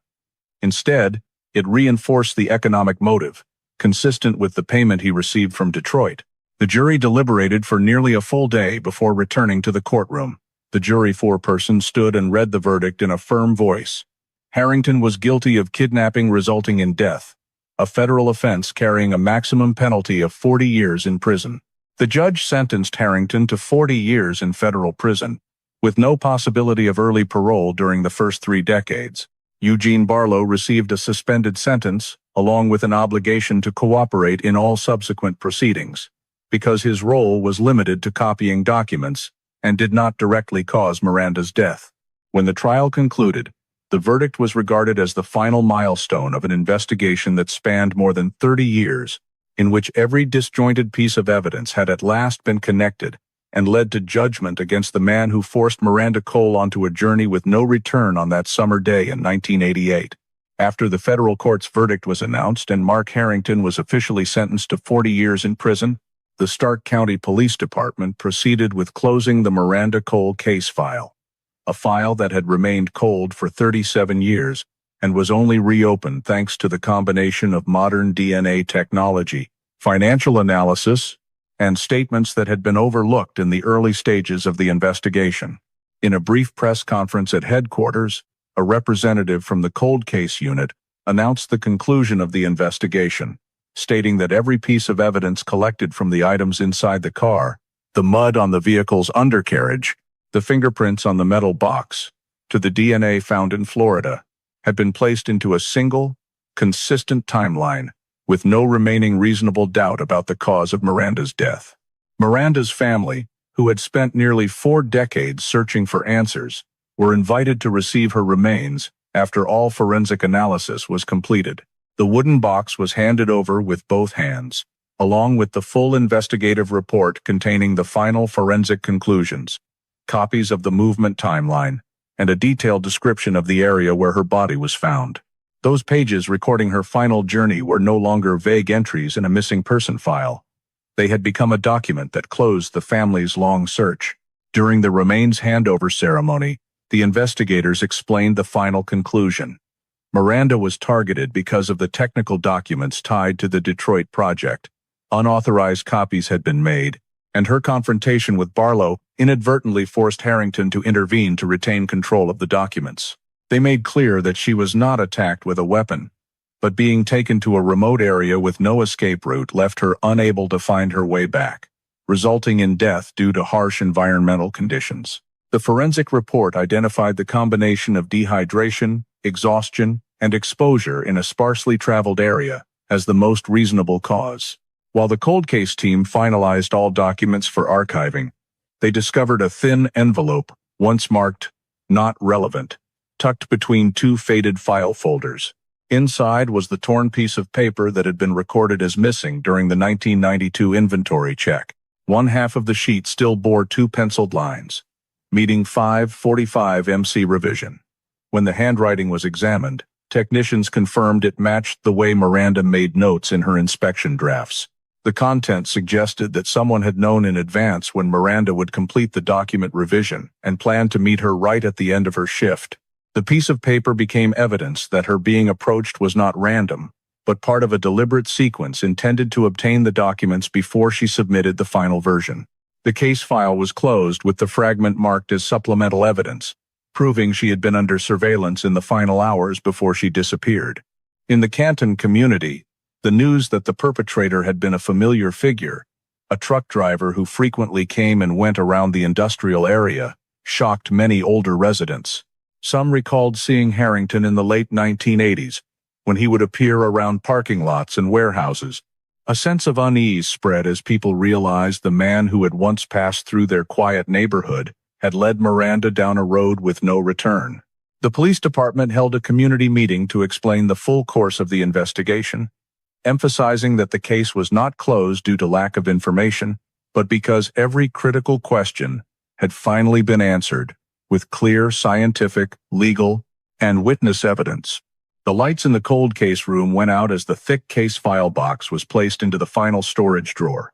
Instead, it reinforced the economic motive, consistent with the payment he received from Detroit. The jury deliberated for nearly a full day before returning to the courtroom. The jury foreperson stood and read the verdict in a firm voice. Harrington was guilty of kidnapping resulting in death, a federal offense carrying a maximum penalty of 40 years in prison. The judge sentenced Harrington to 40 years in federal prison, with no possibility of early parole during the first 3 decades. Eugene Barlow received a suspended sentence, along with an obligation to cooperate in all subsequent proceedings, because his role was limited to copying documents and did not directly cause Miranda's death. When the trial concluded, the verdict was regarded as the final milestone of an investigation that spanned more than 30 years, in which every disjointed piece of evidence had at last been connected and led to judgment against the man who forced Miranda Cole onto a journey with no return on that summer day in 1988. After the federal court's verdict was announced and Mark Harrington was officially sentenced to 40 years in prison, the Stark County Police Department proceeded with closing the Miranda Cole case file, a file that had remained cold for 37 years and was only reopened thanks to the combination of modern DNA technology, financial analysis, and statements that had been overlooked in the early stages of the investigation. In a brief press conference at headquarters, a representative from the cold case unit announced the conclusion of the investigation, stating that every piece of evidence collected from the items inside the car, the mud on the vehicle's undercarriage, the fingerprints on the metal box, to the DNA found in Florida, had been placed into a single, consistent timeline, with no remaining reasonable doubt about the cause of Miranda's death. Miranda's family, who had spent nearly 4 decades searching for answers, were invited to receive her remains after all forensic analysis was completed. The wooden box was handed over with both hands, along with the full investigative report containing the final forensic conclusions, copies of the movement timeline, and a detailed description of the area where her body was found. Those pages recording her final journey were no longer vague entries in a missing person file. They had become a document that closed the family's long search. During the remains handover ceremony, the investigators explained the final conclusion. Miranda was targeted because of the technical documents tied to the Detroit project. Unauthorized copies had been made, and her confrontation with Barlow inadvertently forced Harrington to intervene to retain control of the documents. They made clear that she was not attacked with a weapon, but being taken to a remote area with no escape route left her unable to find her way back, resulting in death due to harsh environmental conditions. The forensic report identified the combination of dehydration, exhaustion, and exposure in a sparsely traveled area as the most reasonable cause. While the cold case team finalized all documents for archiving, they discovered a thin envelope, once marked "not relevant," tucked between 2 faded file folders. Inside was the torn piece of paper that had been recorded as missing during the 1992 inventory check. One half of the sheet still bore two penciled lines. Meeting 5:45 MC revision. When the handwriting was examined, technicians confirmed it matched the way Miranda made notes in her inspection drafts. The content suggested that someone had known in advance when Miranda would complete the document revision and planned to meet her right at the end of her shift. The piece of paper became evidence that her being approached was not random, but part of a deliberate sequence intended to obtain the documents before she submitted the final version. The case file was closed with the fragment marked as supplemental evidence, proving she had been under surveillance in the final hours before she disappeared. In the Canton community, the news that the perpetrator had been a familiar figure, a truck driver who frequently came and went around the industrial area, shocked many older residents. Some recalled seeing Harrington in the late 1980s, when he would appear around parking lots and warehouses. A sense of unease spread as people realized the man who had once passed through their quiet neighborhood had led Miranda down a road with no return. The police department held a community meeting to explain the full course of the investigation, emphasizing that the case was not closed due to lack of information, but because every critical question had finally been answered, with clear scientific, legal, and witness evidence. The lights in the cold case room went out as the thick case file box was placed into the final storage drawer,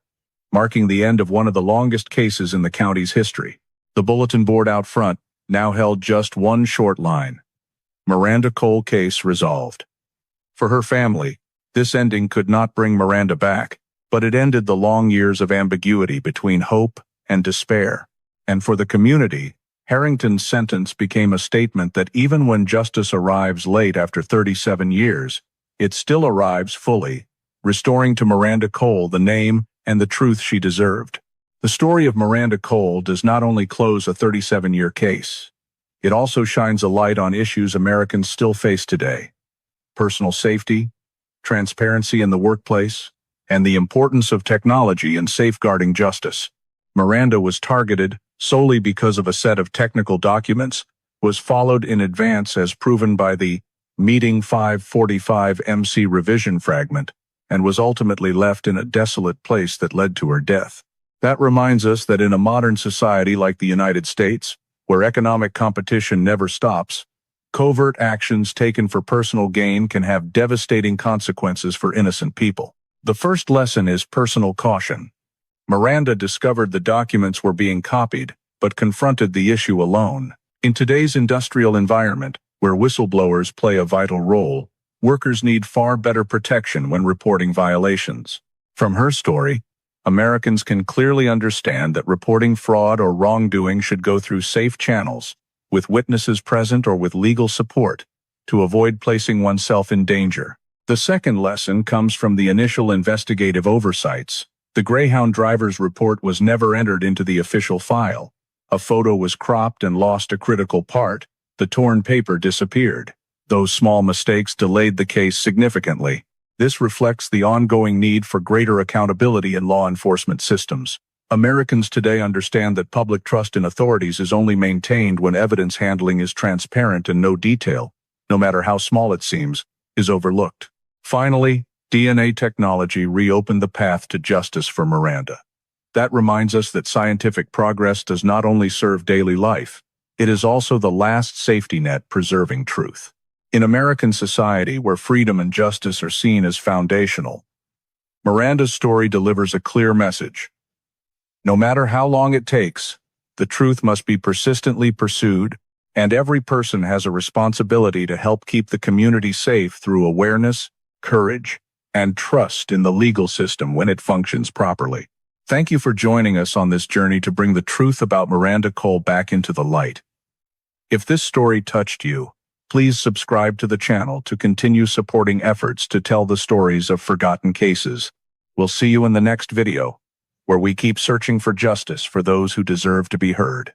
marking the end of one of the longest cases in the county's history. The bulletin board out front now held just one short line: Miranda Cole case resolved. For her family, this ending could not bring Miranda back, but it ended the long years of ambiguity between hope and despair. And for the community, Harrington's sentence became a statement that even when justice arrives late after 37 years, it still arrives fully, restoring to Miranda Cole the name and the truth she deserved. The story of Miranda Cole does not only close a 37-year case, it also shines a light on issues Americans still face today: personal safety, transparency in the workplace, and the importance of technology in safeguarding justice. Miranda was targeted solely because of a set of technical documents, was followed in advance as proven by the Meeting 5:45 MC revision fragment, and was ultimately left in a desolate place that led to her death. That reminds us that in a modern society like the United States, where economic competition never stops, covert actions taken for personal gain can have devastating consequences for innocent people. The first lesson is personal caution. Miranda discovered the documents were being copied, but confronted the issue alone. In today's industrial environment, where whistleblowers play a vital role, workers need far better protection when reporting violations. From her story, Americans can clearly understand that reporting fraud or wrongdoing should go through safe channels, with witnesses present or with legal support, to avoid placing oneself in danger. The second lesson comes from the initial investigative oversights. The Greyhound driver's report was never entered into the official file. A photo was cropped and lost a critical part. The torn paper disappeared. Those small mistakes delayed the case significantly. This reflects the ongoing need for greater accountability in law enforcement systems. Americans today understand that public trust in authorities is only maintained when evidence handling is transparent and no detail, no matter how small it seems, is overlooked. Finally, DNA technology reopened the path to justice for Miranda. That reminds us that scientific progress does not only serve daily life, it is also the last safety net preserving truth. In American society, where freedom and justice are seen as foundational, Miranda's story delivers a clear message. No matter how long it takes, the truth must be persistently pursued, and every person has a responsibility to help keep the community safe through awareness, courage, and trust in the legal system when it functions properly. Thank you for joining us on this journey to bring the truth about Miranda Cole back into the light. If this story touched you, please subscribe to the channel to continue supporting efforts to tell the stories of forgotten cases. We'll see you in the next video, where we keep searching for justice for those who deserve to be heard.